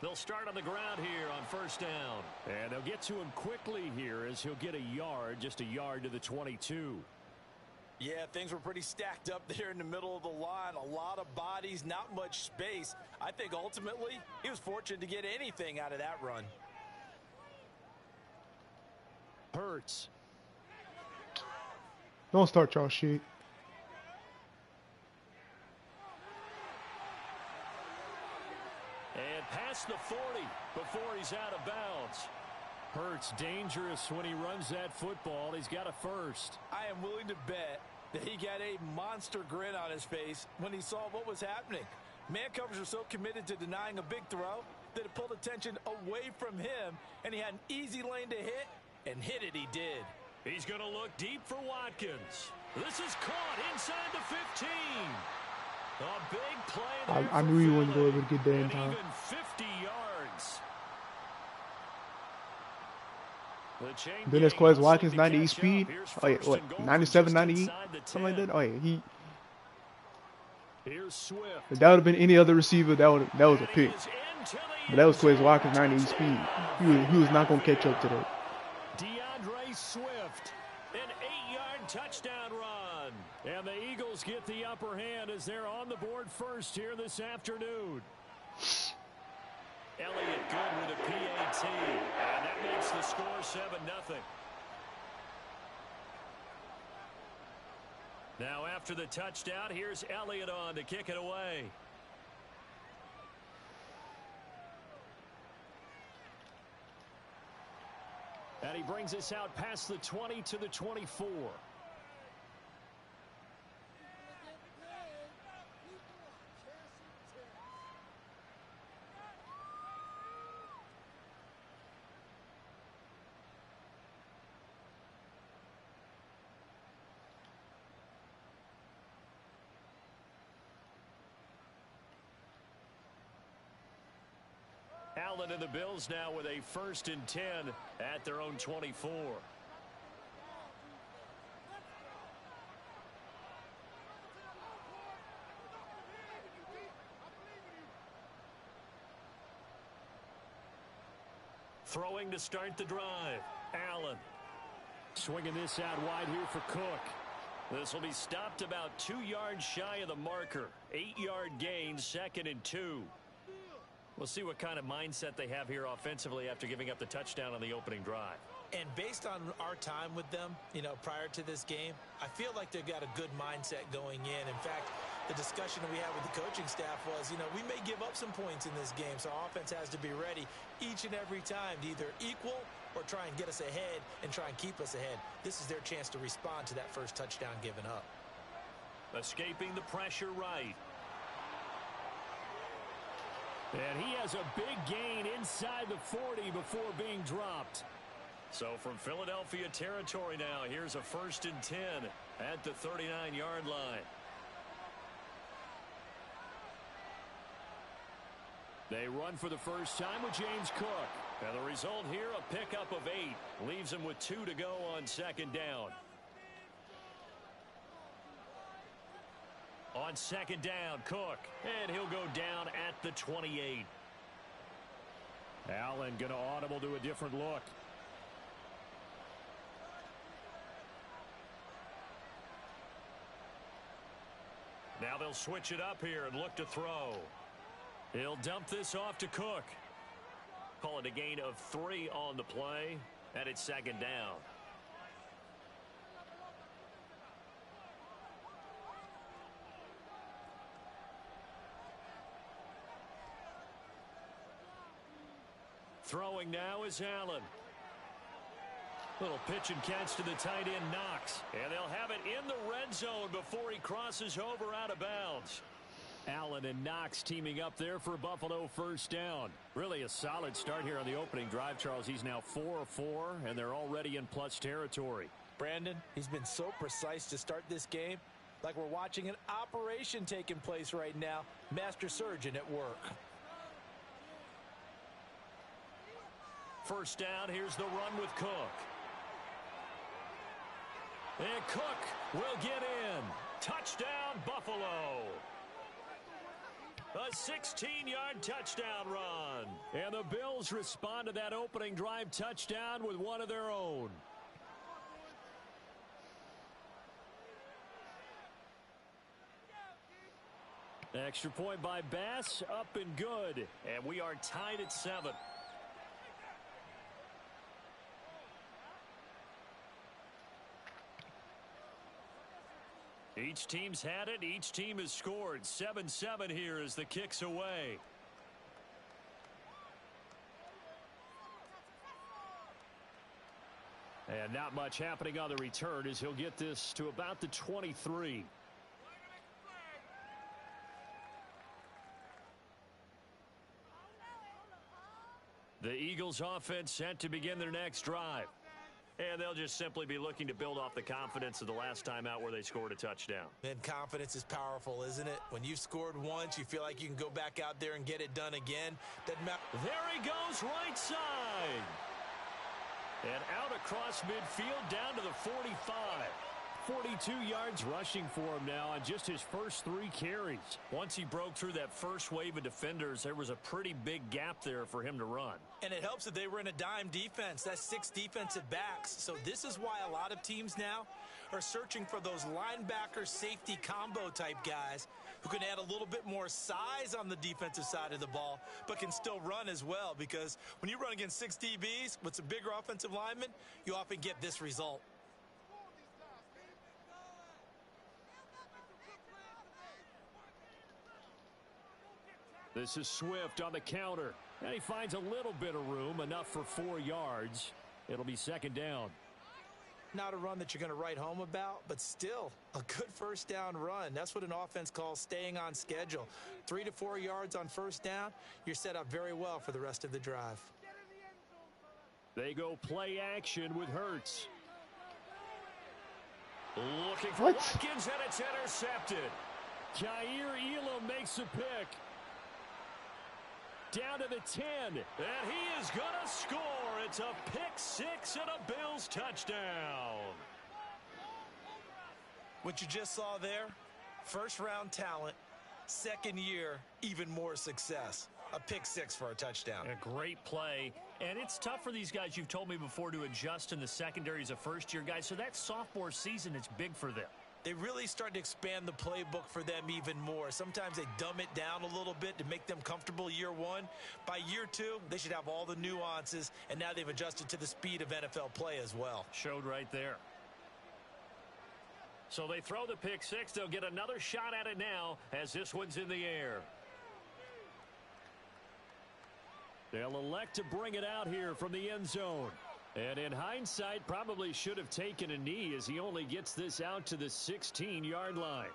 They'll start on the ground here on first down. And they'll get to him quickly here as he'll get a yard, just a yard to the 22. Yeah, things were pretty stacked up there in the middle of the line. A lot of bodies, not much space. I think ultimately he was fortunate to get anything out of that run. Hurts. Don't start y'all shit. And past the 40 before he's out of bounds. Hurts dangerous when he runs that football. He's got a first. I am willing to bet that he got a monster grin on his face when he saw what was happening. Man coverage was so committed to denying a big throw that it pulled attention away from him, and he had an easy lane to hit, and hit it he did. He's going to look deep for Watkins. This is caught inside the 15. A big play there I knew he wasn't going to be able to get there in and time. even 50 yards. The chain Then it's gang Quez hustling Watkins, to 98 catch up. speed. Here's Oh yeah, first what, and goal from 97, just 98? inside the Something like 10. that? Oh yeah, Here's Swift. if that would have been any other receiver, that was a pick. But that was Quez Watkins, 98 speed. He was not going to catch up to that. DeAndre Swift, an 8-yard touchdown run. And the Eagles get the upper hand as they're on the board first here this afternoon. Elliott good with a PAT. And that makes the score 7-0. Now after the touchdown, here's Elliott on to kick it away. And he brings us out past the 20 to the 24. Allen and the Bills now with a 1st and 10 at their own 24. Throwing to start the drive. Allen. Swinging this out wide here for Cook. This will be stopped about 2 yards shy of the marker. 8-yard gain, 2nd and 2. We'll see what kind of mindset they have here offensively after giving up the touchdown on the opening drive. And based on our time with them, prior to this game, I feel like they've got a good mindset going in. In fact, the discussion we had with the coaching staff was, we may give up some points in this game, so our offense has to be ready each and every time to either equal or try and get us ahead and try and keep us ahead. This is their chance to respond to that first touchdown given up. Escaping the pressure right. And he has a big gain inside the 40 before being dropped. So from Philadelphia territory now, here's a 1st and 10 at the 39-yard line. They run for the first time with James Cook. And the result here, a pickup of 8. Leaves him with 2 to go on 2nd down. On on second down. Cook, and he'll go down at the 28. Allen going to audible to a different look. Now they'll switch it up here and look to throw. He'll dump this off to Cook. Call it a gain of 3 on the play, and it's second down. Throwing now is Allen. Little pitch and catch to the tight end, Knox. And they'll have it in the red zone before he crosses over out of bounds. Allen and Knox teaming up there for Buffalo first down. Really a solid start here on the opening drive, Charles. He's now 4 of 4, and they're already in plus territory. Brandon, he's been so precise to start this game. Like we're watching an operation taking place right now. Master surgeon at work. First down, here's the run with Cook. And Cook will get in. Touchdown, Buffalo. A 16-yard touchdown run. And the Bills respond to that opening drive touchdown with one of their own. Extra point by Bass, up and good. And we are tied at 7. Each team's had it. Each team has scored. 7-7 here as the kick's away. And not much happening on the return as he'll get this to about the 23. The Eagles offense set to begin their next drive. And they'll just simply be looking to build off the confidence of the last time out where they scored a touchdown. And confidence is powerful, isn't it? When you've scored once, you feel like you can go back out there and get it done again. Doesn't matter. There he goes, right side. And out across midfield down to the 45. 42 yards rushing for him now on just his first 3 carries. Once he broke through that first wave of defenders, there was a pretty big gap there for him to run. And it helps that they were in a dime defense. That's 6 defensive backs. So this is why a lot of teams now are searching for those linebacker safety combo type guys who can add a little bit more size on the defensive side of the ball, but can still run as well. Because when you run against 6 DBs with some bigger offensive linemen, you often get this result. This is Swift on the counter. And he finds a little bit of room, enough for 4 yards. It'll be second down. Not a run that you're going to write home about, but still a good first down run. That's what an offense calls staying on schedule. 3 to 4 yards on first down, you're set up very well for the rest of the drive. They go play action with Hurts. Looking for What? Watkins, and it's intercepted. Jair Elam makes a pick. Down to the 10, and he is going to score. It's a pick 6 and a Bills touchdown. What you just saw there, first-round talent, second year, even more success. A pick 6 for a touchdown. A great play, and it's tough for these guys, you've told me before, to adjust in the secondary as a first-year guy, so that sophomore season is big for them. They really start to expand the playbook for them even more. Sometimes they dumb it down a little bit to make them comfortable year 1. By year 2, they should have all the nuances, and now they've adjusted to the speed of NFL play as well. Showed right there. So they throw the pick 6. They'll get another shot at it now as this one's in the air. They'll elect to bring it out here from the end zone. And in hindsight, probably should have taken a knee as he only gets this out to the 16-yard line.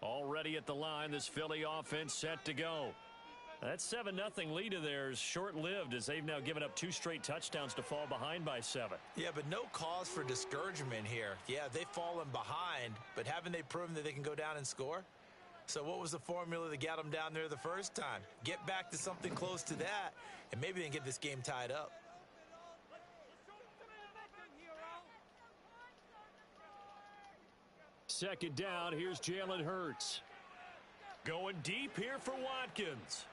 Already at the line, this Philly offense set to go. That 7-0 lead of theirs short-lived as they've now given up 2 straight touchdowns to fall behind by 7. Yeah, but no cause for discouragement here. Yeah, they've fallen behind, but haven't they proven that they can go down and score? So what was the formula that got them down there the first time? Get back to something close to that, and maybe they can get this game tied up. second down. Here's Jalen Hurts. Going deep here for Watkins.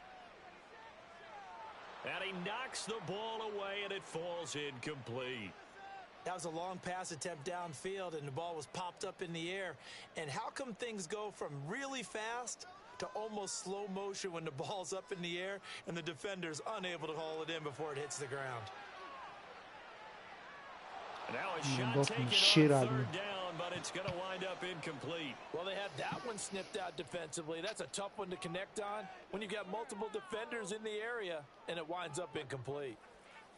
And he knocks the ball away, and it falls incomplete. That was a long pass attempt downfield, and the ball was popped up in the air. And how come things go from really fast to almost slow motion when the ball's up in the air and the defender's unable to haul it in before it hits the ground? Now a Both shot from the taken shit on out of me. third down, but it's going to wind up incomplete. Well, they had that one snipped out defensively. That's a tough one to connect on when you've got multiple defenders in the area, and it winds up incomplete.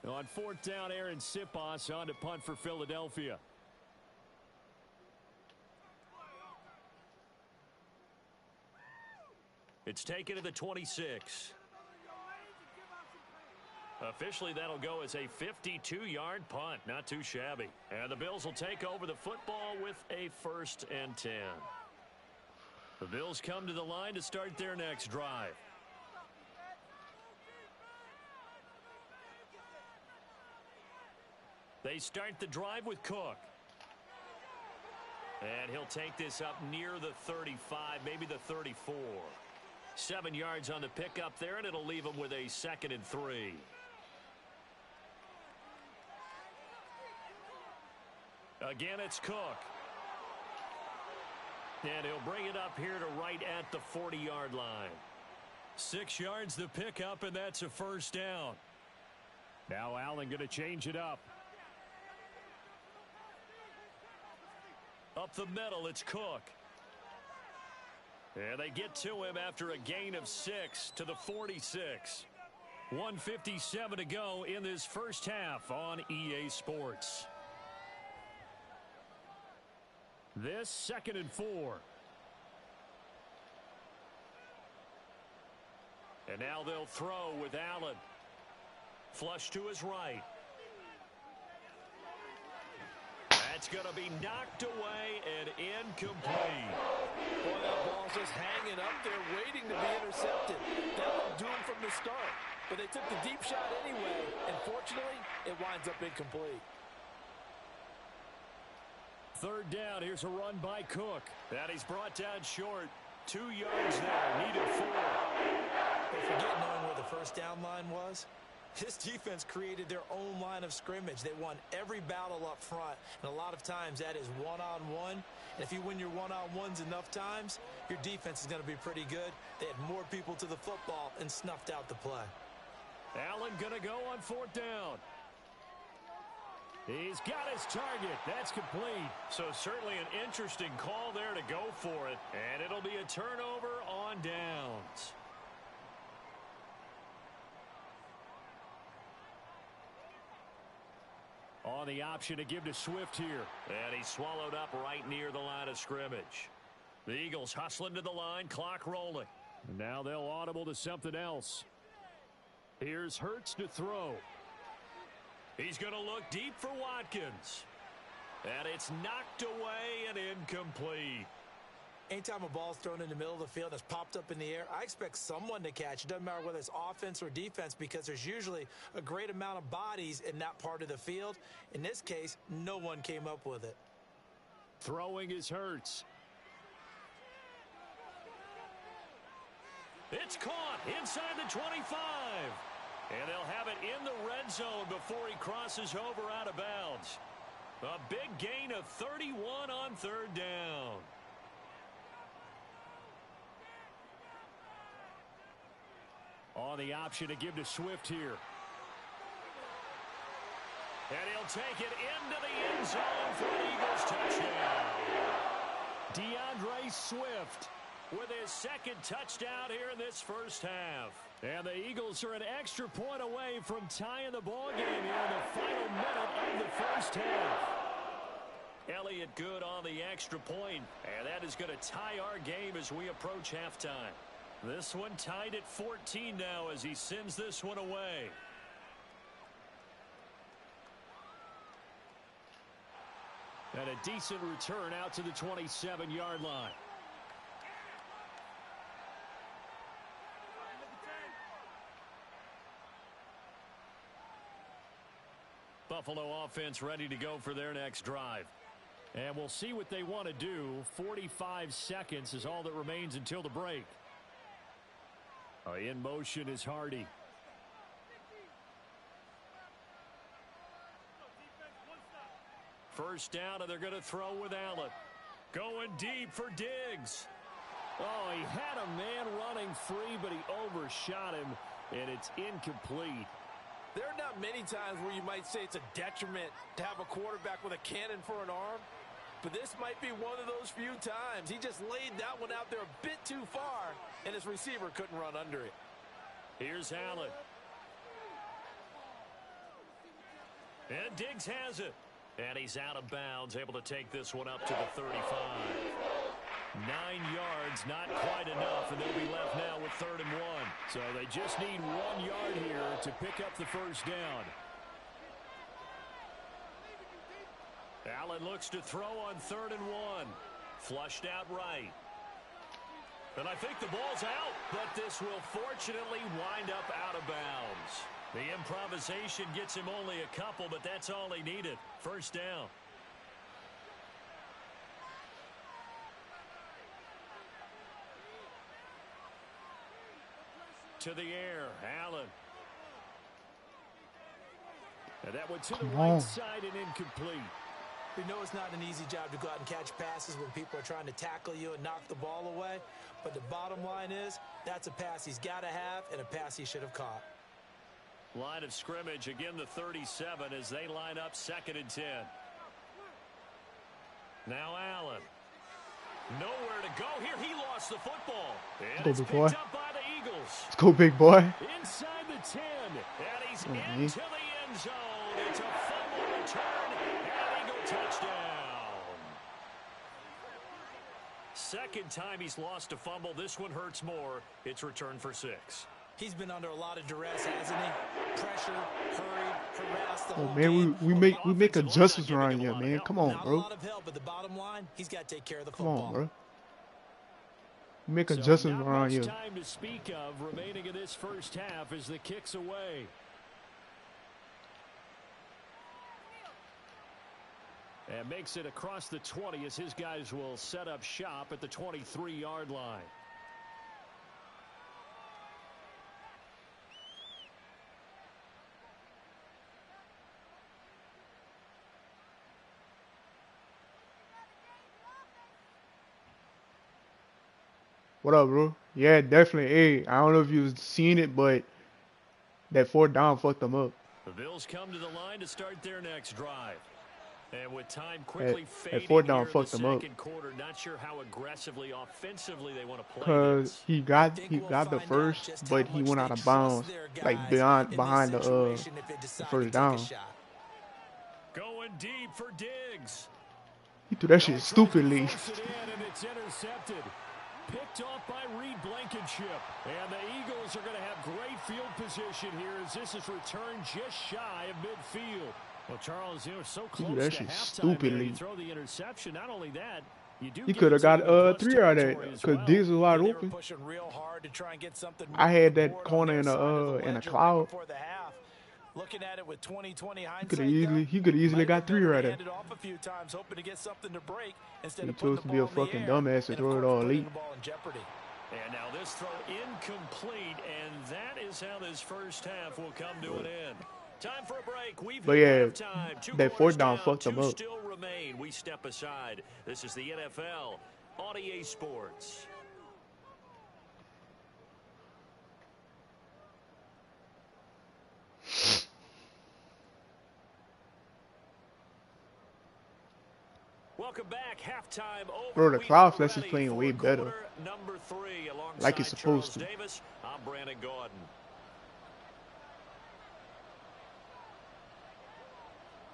On fourth down, Aaron Sipos on to punt for Philadelphia. It's taken to the 26. Officially, that'll go as a 52-yard punt. Not too shabby. And the Bills will take over the football with a 1st and 10. The Bills come to the line to start their next drive. They start the drive with Cook. And he'll take this up near the 35, maybe the 34. 7 yards on the pickup there, and it'll leave him with a 2nd and 3. Again, it's Cook. And he'll bring it up here to right at the 40-yard line. 6 yards the pickup, and that's a 1st down. Now Allen going to change it up. Up the middle, it's Cook. And they get to him after a gain of 6 to the 46. 1:57 to go in this first half on EA Sports. This 2nd and 4. And now they'll throw with Allen. Flush to his right. That's going to be knocked away and incomplete. Boy, that ball's just hanging up there waiting to be intercepted. That looked doomed from the start. But they took the deep shot anyway, and fortunately, it winds up incomplete. 3rd down, here's a run by Cook. And he's brought down short. 2 yards there, needed 4. They forget knowing where the 1st down line was. This defense created their own line of scrimmage. They won every battle up front, and a lot of times that is one-on-one. And if you win your one-on-ones enough times, your defense is going to be pretty good. They had more people to the football and snuffed out the play. Allen going to go on 4th down. He's got his target. That's complete. So certainly an interesting call there to go for it. And it'll be a turnover on downs. On the option to give to Swift here. And he's swallowed up right near the line of scrimmage. The Eagles hustling to the line, clock rolling. And now they'll audible to something else. Here's Hurts to throw. He's going to look deep for Watkins. And it's knocked away and incomplete. Anytime a ball's thrown in the middle of the field and it's popped up in the air, I expect someone to catch. It doesn't matter whether it's offense or defense because there's usually a great amount of bodies in that part of the field. In this case, no one came up with it. Throwing is Hurts. It's caught inside the 25. And they'll have it in the red zone before he crosses over out of bounds. A big gain of 31 on 3rd down. On the option to give to Swift here. And he'll take it into the end zone for an Eagles touchdown. DeAndre Swift with his 2nd touchdown here in this first half. And the Eagles are an extra point away from tying the ball game here in the final minute of the first half. Elliott good on the extra point, and that is going to tie our game as we approach halftime. This one tied at 14 now as he sends this one away. And a decent return out to the 27-yard line. Buffalo offense ready to go for their next drive. And we'll see what they want to do. 45 seconds is all that remains until the break. In motion is Hardy. First down, and they're going to throw with Allen. Going deep for Diggs. Oh, he had a man running free, but he overshot him, and it's incomplete. There are not many times where you might say it's a detriment to have a quarterback with a cannon for an arm, but this might be one of those few times. He just laid that one out there a bit too far, and his receiver couldn't run under it. Here's Allen. And Diggs has it. And he's out of bounds, able to take this one up to the 35. 9 yards, not quite enough, and they'll be left now with 3rd and 1. So they just need 1 yard here to pick up the first down. Allen looks to throw on 3rd and 1. Flushed out right. And I think the ball's out, but this will fortunately wind up out of bounds. The improvisation gets him only a couple, but that's all he needed. First down. To the air, Allen. And that went to the right side and incomplete. We know it's not an easy job to go out and catch passes when people are trying to tackle you and knock the ball away. But the bottom line is, that's a pass he's got to have and a pass he should have caught. Line of scrimmage, again the 37 as they line up 2nd and 10. Now Allen. Nowhere to go here. He lost the football. And it's picked up by the Eagles. Let's go, big boy. Inside the 10. And he's into the end zone. It's a fumble return. And Eagle touchdown. Second time he's lost a fumble. This one hurts more. It's returned for 6. He's been under a lot of duress, hasn't he? Pressure, hurried, harassed the whole man, game. we make adjustments around here, man. Come on, Not bro. a lot of help, but the bottom line, he's got to take care of the Come football. on, bro. We make adjustments around here. Not much time to speak of remaining in this first half as the kick's away. And makes it across the 20 as his guys will set up shop at the 23-yard line. What up, bro? Yeah, definitely. Hey, I don't know if you've seen it, but that 4th down fucked them up. The Bills come to the line to start their next drive. And with time quickly fading that 4th down here in fucked the them up. second quarter, not sure how aggressively, offensively they want to play Cause this. he got the first, but he went out of bounds, like behind the first down. Going deep for Diggs. He threw that shit stupidly. It's intercepted. Picked off by Reed Blankenship. And the Eagles are going to have great field position here as this is returned just shy of midfield. Well, Charles, you were so close that to shit halftime stupidly. you throw the interception. Not only that, you do He could have got 3 out of that because Diggs was wide open. I had that corner in a cloud. Looking at it with 20/20 He could have easily got 3 right there. He chose to be a fucking dumbass and throw it all late. And now this throw incomplete, and that is how this first half will come to an end. Time for a break. But yeah, that 4th down fucked them up. Still remain. We step aside. This is the NFL on EA Sports. Welcome back. Halftime over. Bro, the Cloud Flex is playing way better. Number 3 like it's supposed to. Davis, I'm Brandon Gordon.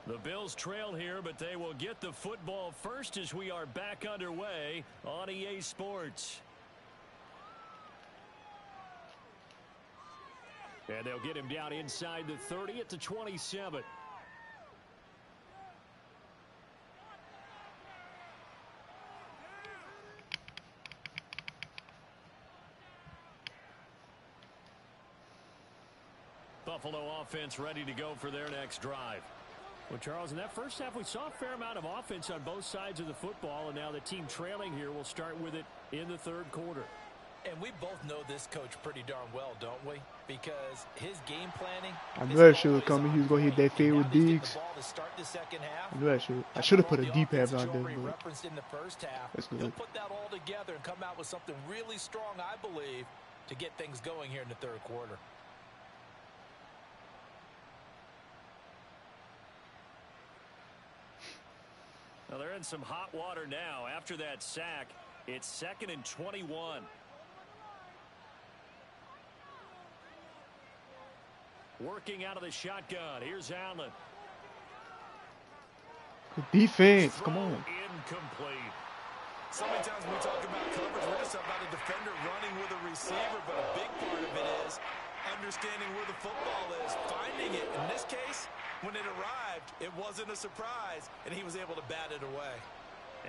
The Bills trail here, but they will get the football first as we are back underway on EA Sports. And they'll get him down inside the 30 at the 27. Buffalo offense ready to go for their next drive. Well, Charles, in that first half, we saw a fair amount of offense on both sides of the football, and now the team trailing here will start with it in the third quarter. And we both know this coach pretty darn well, don't we? Because his game planning. I knew that shit was coming. He was going to hit that fade with Diggs. I knew that shit. I should have put a deep half out there, but that's good. He'll put that all together and come out with something really strong, I believe, to get things going here in the third quarter. Well, they're in some hot water now. After that sack, it's 2nd and 21. Working out of the shotgun. Here's Allen. Good defense. Come on. Incomplete. So many times when we talk about coverage, we're just about a defender running with a receiver, but a big part of it is understanding where the football is, finding it. In this case, when it arrived, it wasn't a surprise, and he was able to bat it away.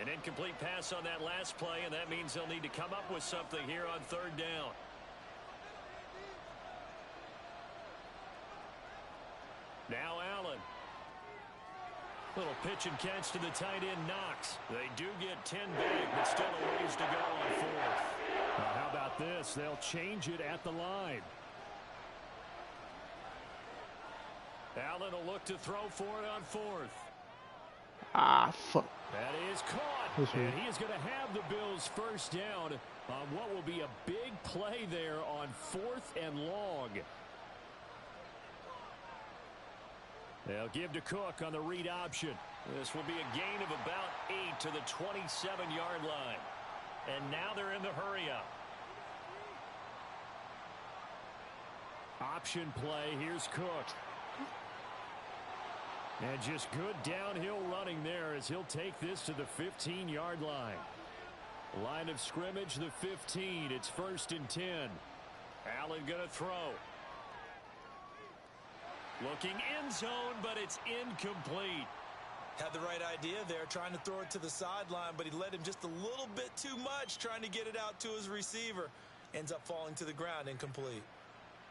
An incomplete pass on that last play, and that means they'll need to come up with something here on third down. Now Allen. Little pitch and catch to the tight end, Knox. They do get 10 back, but still a ways to go on fourth. Now, how about this? They'll change it at the line. Allen will look to throw for it on fourth. Ah, fuck. That is caught. And he is going to have the Bills first down on what will be a big play there on 4th and long. They'll give to Cook on the read option. This will be a gain of about 8 to the 27-yard line. And now they're in the hurry-up. Option play. Here's Cook. And just good downhill running there as he'll take this to the 15-yard line. Line of scrimmage, the 15. It's 1st and 10. Allen going to throw. Looking end zone, but it's incomplete. Had the right idea there, trying to throw it to the sideline, but he led him just a little bit too much, trying to get it out to his receiver. Ends up falling to the ground, incomplete.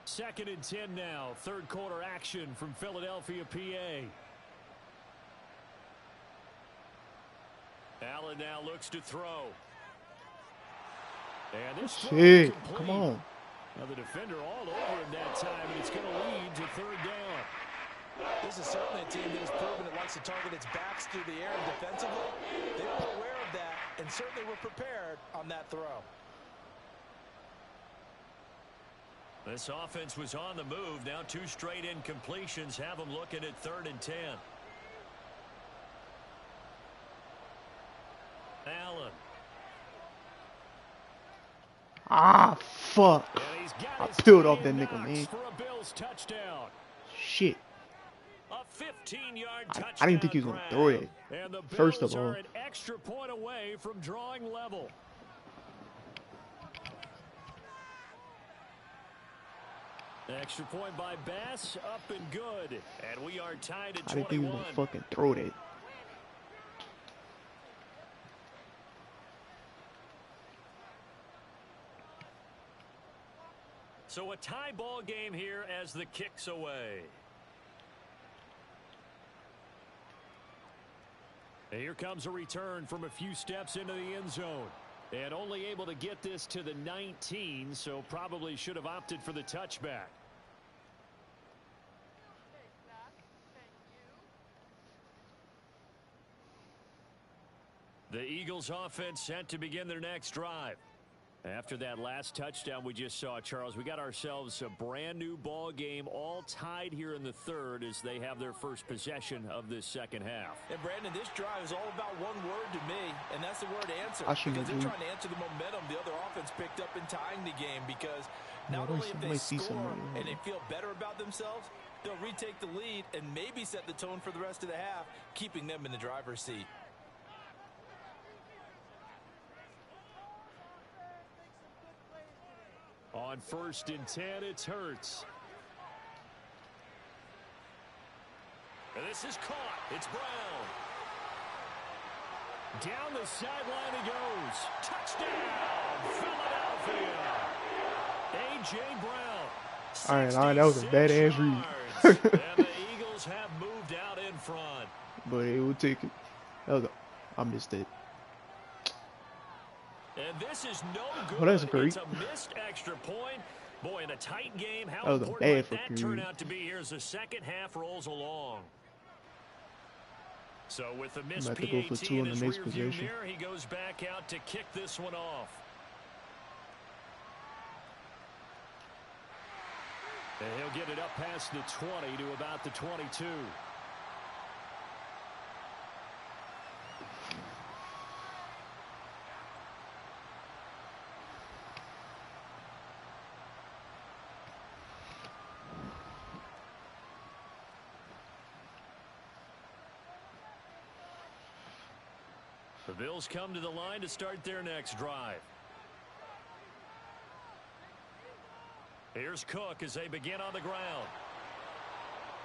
2nd and 10 now. Third quarter action from Philadelphia, PA. Allen now looks to throw. And this shit, come on. Now the defender all over him that time, and it's going to lead to third down. This is certainly a team that has proven it likes to target its backs through the air and defensively. They were aware of that and certainly were prepared on that throw. This offense was on the move. Now 2 straight incompletions have them looking at 3rd and 10. Allen. Ah, fuck. I peeled off that nigga, man. For a Bills touchdown. Shit. A 15-yard touchdown. I didn't think he was going to throw it. And the First Bills of all. are an extra point away from drawing level. Extra point by Bass, up and good. And we are tied at 21. I didn't think he was going to fucking throw that. So a tie ball game here as the kick's away. And here comes a return from a few steps into the end zone. And only able to get this to the 19, so probably should have opted for the touchback. The Eagles offense set to begin their next drive. After that last touchdown we just saw, Charles, we got ourselves a brand new ball game, all tied here in the third as they have their first possession of this second half. And Brandon, this drive is all about one word to me, and that's the word answer. Because they're trying to answer the momentum the other offense picked up in tying the game, because not only if they score and they feel better about themselves, they'll retake the lead and maybe set the tone for the rest of the half, keeping them in the driver's seat. On 1st and 10, it's Hurts. And this is caught. It's Brown. Down the sideline he goes. Touchdown, Philadelphia. A.J. Brown. All right, that was a bad ass read. And the Eagles have moved out in front. But he will take it. I missed it. And this is no good. Oh, that's great. It's a missed extra point. Boy, in a tight game, how That was a important bad might for that turn Curry. out to be here as the second half rolls along. So with the missed I'm about to go for PAT 2 in in the his next rearview possession. mirror, he goes back out to kick this one off. And he'll get it up past the 20 to about the 22. The Bills come to the line to start their next drive. Here's Cook as they begin on the ground.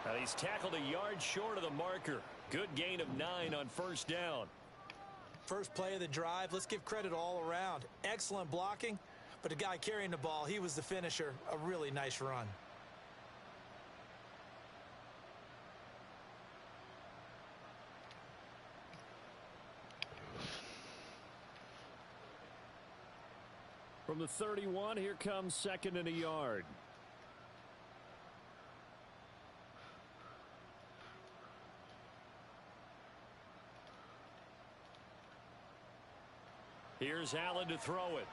And he's tackled a yard short of the marker. Good gain of 9 on first down. First play of the drive, let's give credit all around. Excellent blocking, but the guy carrying the ball, he was the finisher. A really nice run. From the 31, here comes 2nd and a yard. Here's Allen to throw it.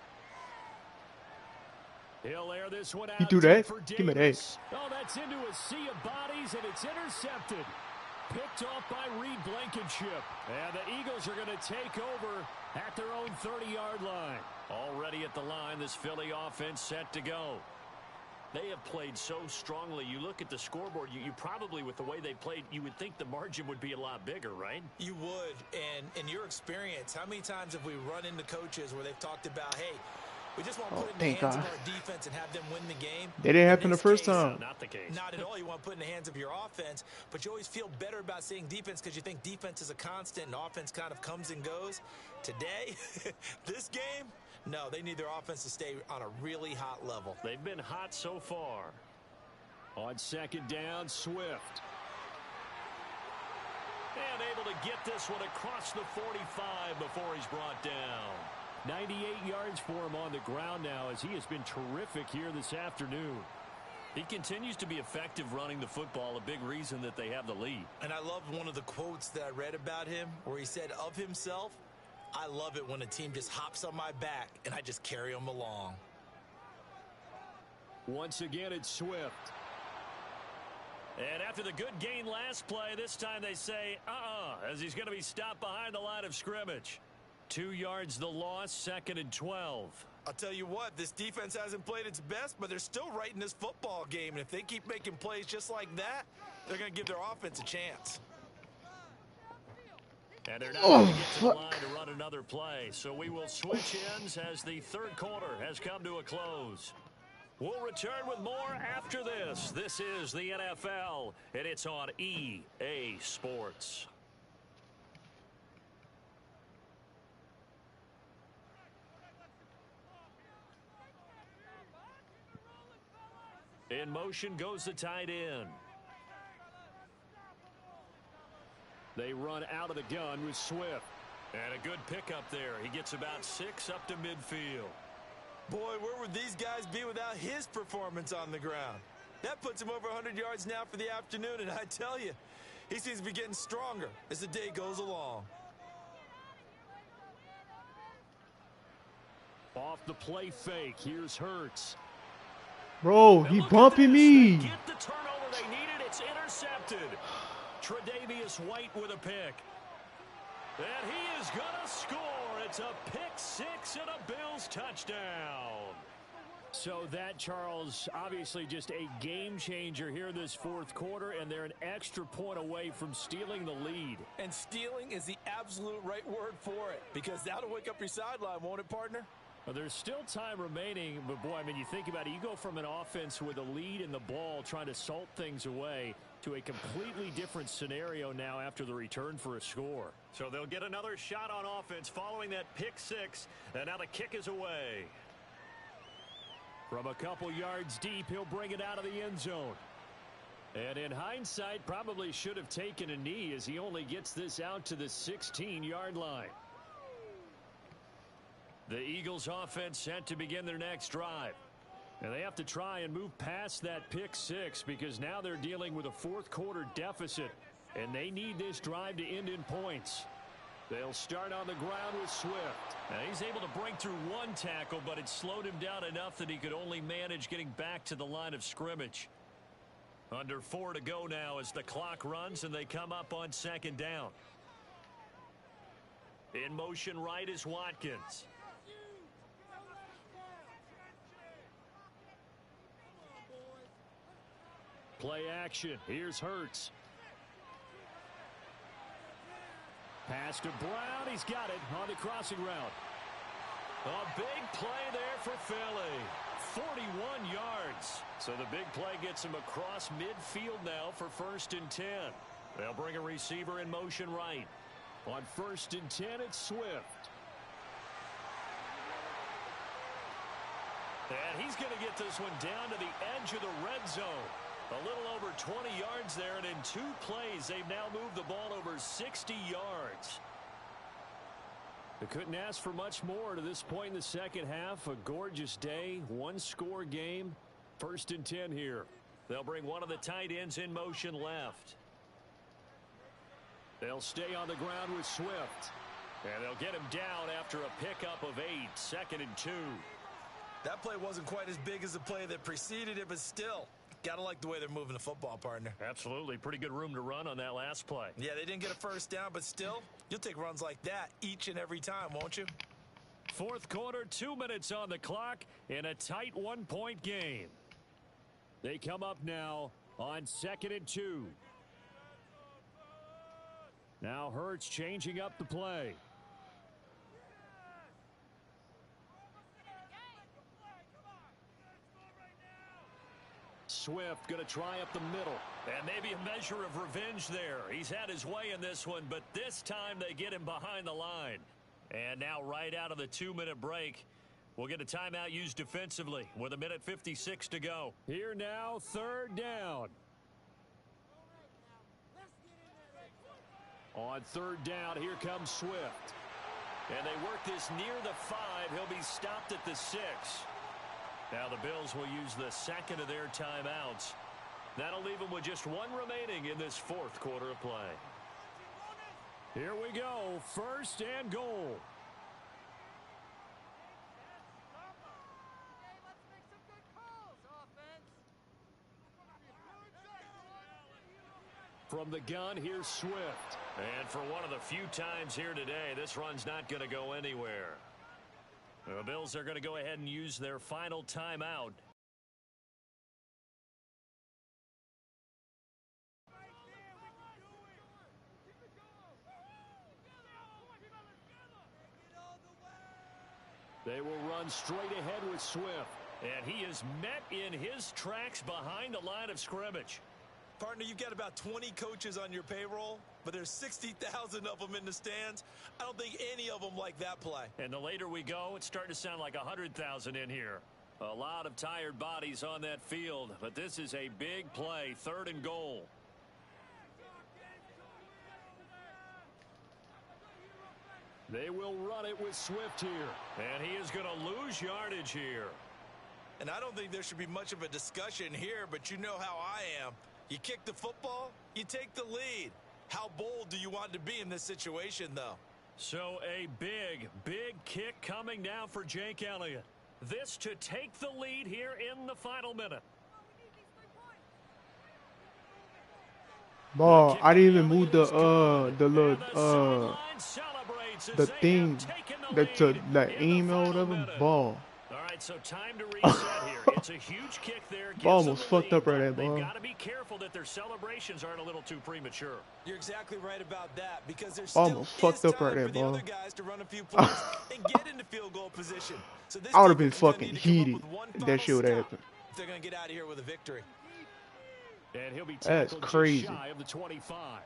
He'll air this one out. He do that? For Give me that. Davis. Oh, that's into a sea of bodies, and it's intercepted. Picked off by Reed Blankenship. And the Eagles are going to take over at their own 30-yard line. Already at the line, this Philly offense set to go. They have played so strongly. You look at the scoreboard, you probably, with the way they played, you would think the margin would be a lot bigger, right? You would. And in your experience, how many times have we run into coaches where they've talked about, hey, we just want to put it in the thank hands God. of our defense and have them win the game? That didn't happen In the this first case, time. Not the case. Not at all. You want to put it in the hands of your offense, but you always feel better about saying defense because you think defense is a constant and offense kind of comes and goes. Today, this game, no, they need their offense to stay on a really hot level. They've been hot so far. On 2nd down, Swift. And able to get this one across the 45 before he's brought down. 98 yards for him on the ground now as he has been terrific here this afternoon. He continues to be effective running the football, a big reason that they have the lead. And I love one of the quotes that I read about him where he said of himself, I love it when a team just hops on my back and I just carry them along. Once again, it's Swift. And after the good gain last play, this time they say, as he's going to be stopped behind the line of scrimmage. 2 yards the loss, 2nd and 12. I'll tell you what, this defense hasn't played its best, but they're still right in this football game. And if they keep making plays just like that, they're going to give their offense a chance. And they're not going to get to the line to run another play. So we will switch ends as the third quarter has come to a close. We'll return with more after this. This is the NFL, and it's on EA Sports. In motion goes the tight end. They run out of the gun with Swift. And a good pickup there. He gets about 6 up to midfield. Boy, where would these guys be without his performance on the ground? That puts him over 100 yards now for the afternoon, and I tell you, he seems to be getting stronger as the day goes along. Off the play fake, here's Hurts. Bro, he bumping me. They get the turnover they needed. It's intercepted. Tre'Davious White with a pick. And he is going to score. It's a pick 6 and a Bills touchdown. So that, Charles, obviously just a game changer here this fourth quarter, and they're an extra point away from stealing the lead. And stealing is the absolute right word for it, because that'll wake up your sideline, won't it, partner? Well, there's still time remaining, but boy, I mean, you think about it, you go from an offense with a lead in the ball trying to salt things away to a completely different scenario now after the return for a score. So they'll get another shot on offense following that pick 6, and now the kick is away. From a couple yards deep, he'll bring it out of the end zone. And in hindsight, probably should have taken a knee as he only gets this out to the 16-yard line. The Eagles offense set to begin their next drive. And they have to try and move past that pick six because now they're dealing with a fourth quarter deficit. And they need this drive to end in points. They'll start on the ground with Swift. Now he's able to break through one tackle, but it slowed him down enough that he could only manage getting back to the line of scrimmage. Under 4 to go now as the clock runs and they come up on second down. In motion right is Watkins. Play action. Here's Hurts. Pass to Brown. He's got it on the crossing route. A big play there for Philly. 41 yards. So the big play gets him across midfield now for 1st and 10. They'll bring a receiver in motion right. On 1st and 10, it's Swift. And he's going to get this one down to the edge of the red zone. A little over 20 yards there, and in 2 plays, they've now moved the ball over 60 yards. They couldn't ask for much more to this point in the second half. A gorgeous day, 1-score game. 1st and 10 here. They'll bring one of the tight ends in motion left. They'll stay on the ground with Swift. And they'll get him down after a pickup of 8. 2nd and 2. That play wasn't quite as big as the play that preceded it, but still. Gotta like the way they're moving the football, partner. Absolutely. Pretty good room to run on that last play. Yeah, they didn't get a first down, but still, you'll take runs like that each and every time, won't you? Fourth quarter, 2 minutes on the clock in a tight 1-point game. They come up now on 2nd and 2. Now Hurts changing up the play. Swift going to try up the middle. And maybe a measure of revenge there. He's had his way in this one, but this time they get him behind the line. And now right out of the 2-minute break, we'll get a timeout used defensively with 1:56 to go. Here now, 3rd down. On 3rd down, here comes Swift. And they work this near the 5. He'll be stopped at the 6. Now the Bills will use the 2nd of their timeouts. That'll leave them with just 1 remaining in this 4th quarter of play. Here we go. 1st and goal. From the gun, here's Swift. And for one of the few times here today, this run's not going to go anywhere. The Bills are going to go ahead and use their final timeout. They will run straight ahead with Swift. And he is met in his tracks behind the line of scrimmage. Partner, you've got about 20 coaches on your payroll, but there's 60,000 of them in the stands. I don't think any of them like that play. And the later we go, it's starting to sound like 100,000 in here. A lot of tired bodies on that field, but this is a big play, 3rd and goal. They will run it with Swift here. And he is going to lose yardage here. And I don't think there should be much of a discussion here, but you know how I am. You kick the football, you take the lead. How bold do you want to be in this situation, though? So a big, big kick coming now for Jake Elliott. This to take the lead here in the final minute. Ball. I didn't even move the thing that the email or whatever. Ball. All right, so time to reset here. It's a huge kick there. Ball almost fucked up right there, ball. They've got to be careful that their celebrations aren't a little too premature. You're exactly right about that because there's still almost fucked up right there, for the ball. other guys to run a few plays and get into field goal position. So this I would have been team is gonna fucking need to come up heated with one if that final shit would have stop happened. if they're going to get out of here with a victory. And he'll be That's tackled crazy. just shy of the 25.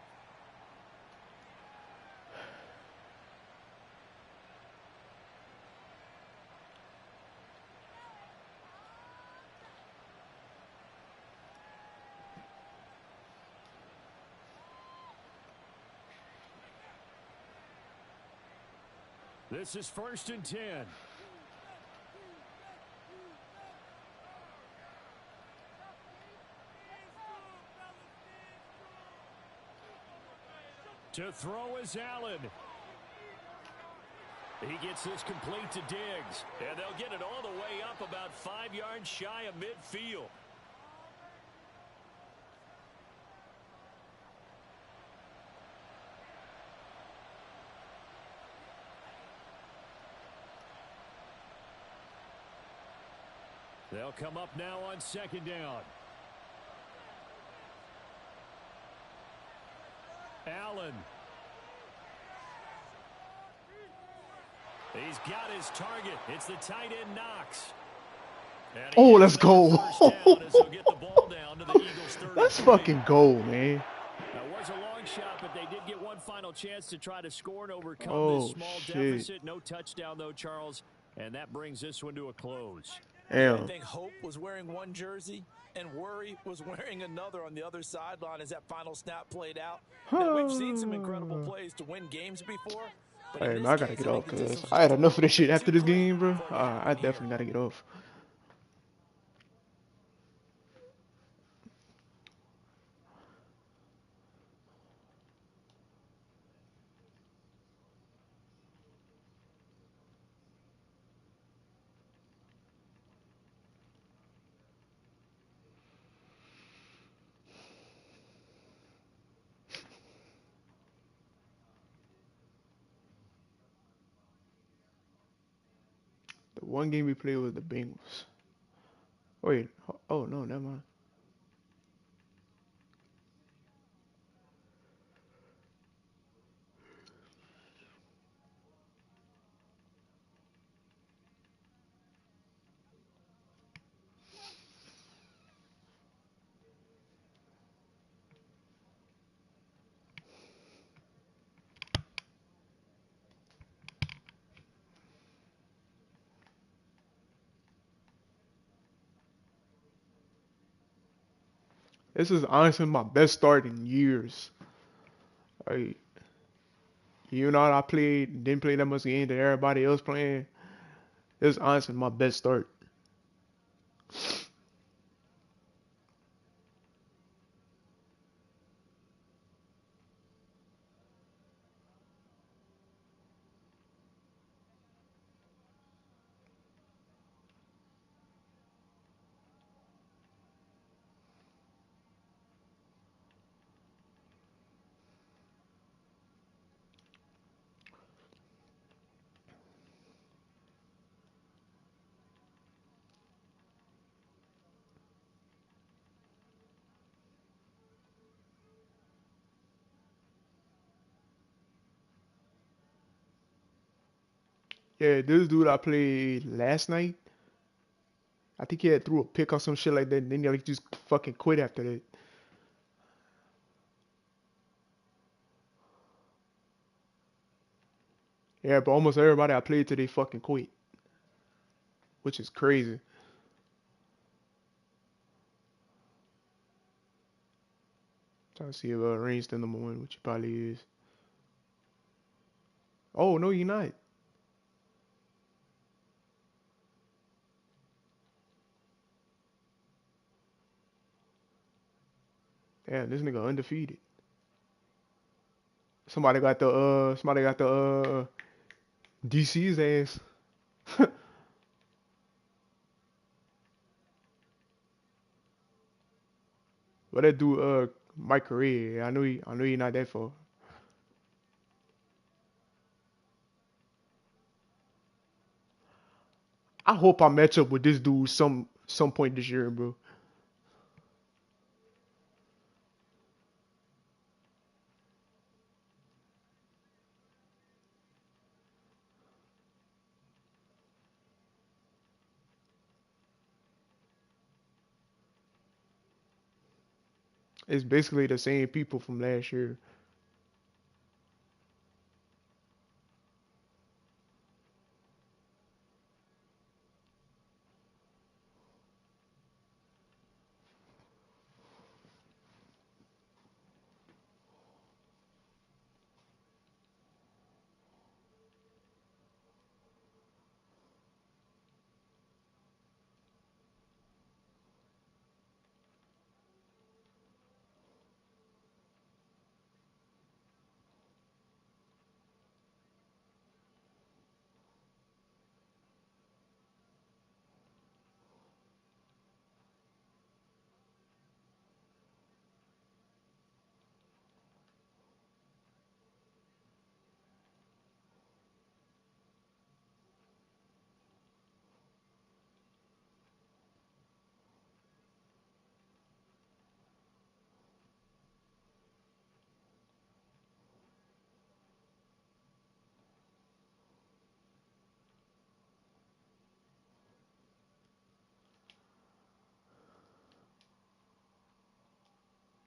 This is 1st and 10. To throw is Allen. He gets this complete to Diggs. And they'll get it all the way up about 5 yards shy of midfield. They'll come up now on 2nd down. Allen. He's got his target. It's the tight end Knox. Oh, let's go. Let's That's fucking go, man. That was a long shot, but they did get one final chance to try to score and overcome this small shit. deficit. No touchdown, though, Charles. And that brings this one to a close. Damn. I think Hope was wearing one jersey and Worry was wearing another on the other sideline as that final snap played out. Now, we've seen some incredible plays to win games before. Hey, man, I gotta get off because I had enough of this shit after this game, bro. I definitely gotta get off. The one game we played was the Bengals. Wait, oh no, never mind. This is honestly my best start in years. Like, you know, I didn't play that much game that everybody else playing. This is honestly my best start. Yeah, this dude I played last night, I think he had threw a pick or some shit like that, and then he just fucking quit after that. Yeah, but almost everybody I played today fucking quit, which is crazy. Trying to see if Rain's the number one, which he probably is. Oh no, you're not. Damn, this nigga undefeated. Somebody got the DC's ass. What that dude Mike Correa? I know he not that far. I hope I match up with this dude some point this year, bro. It's basically the same people from last year.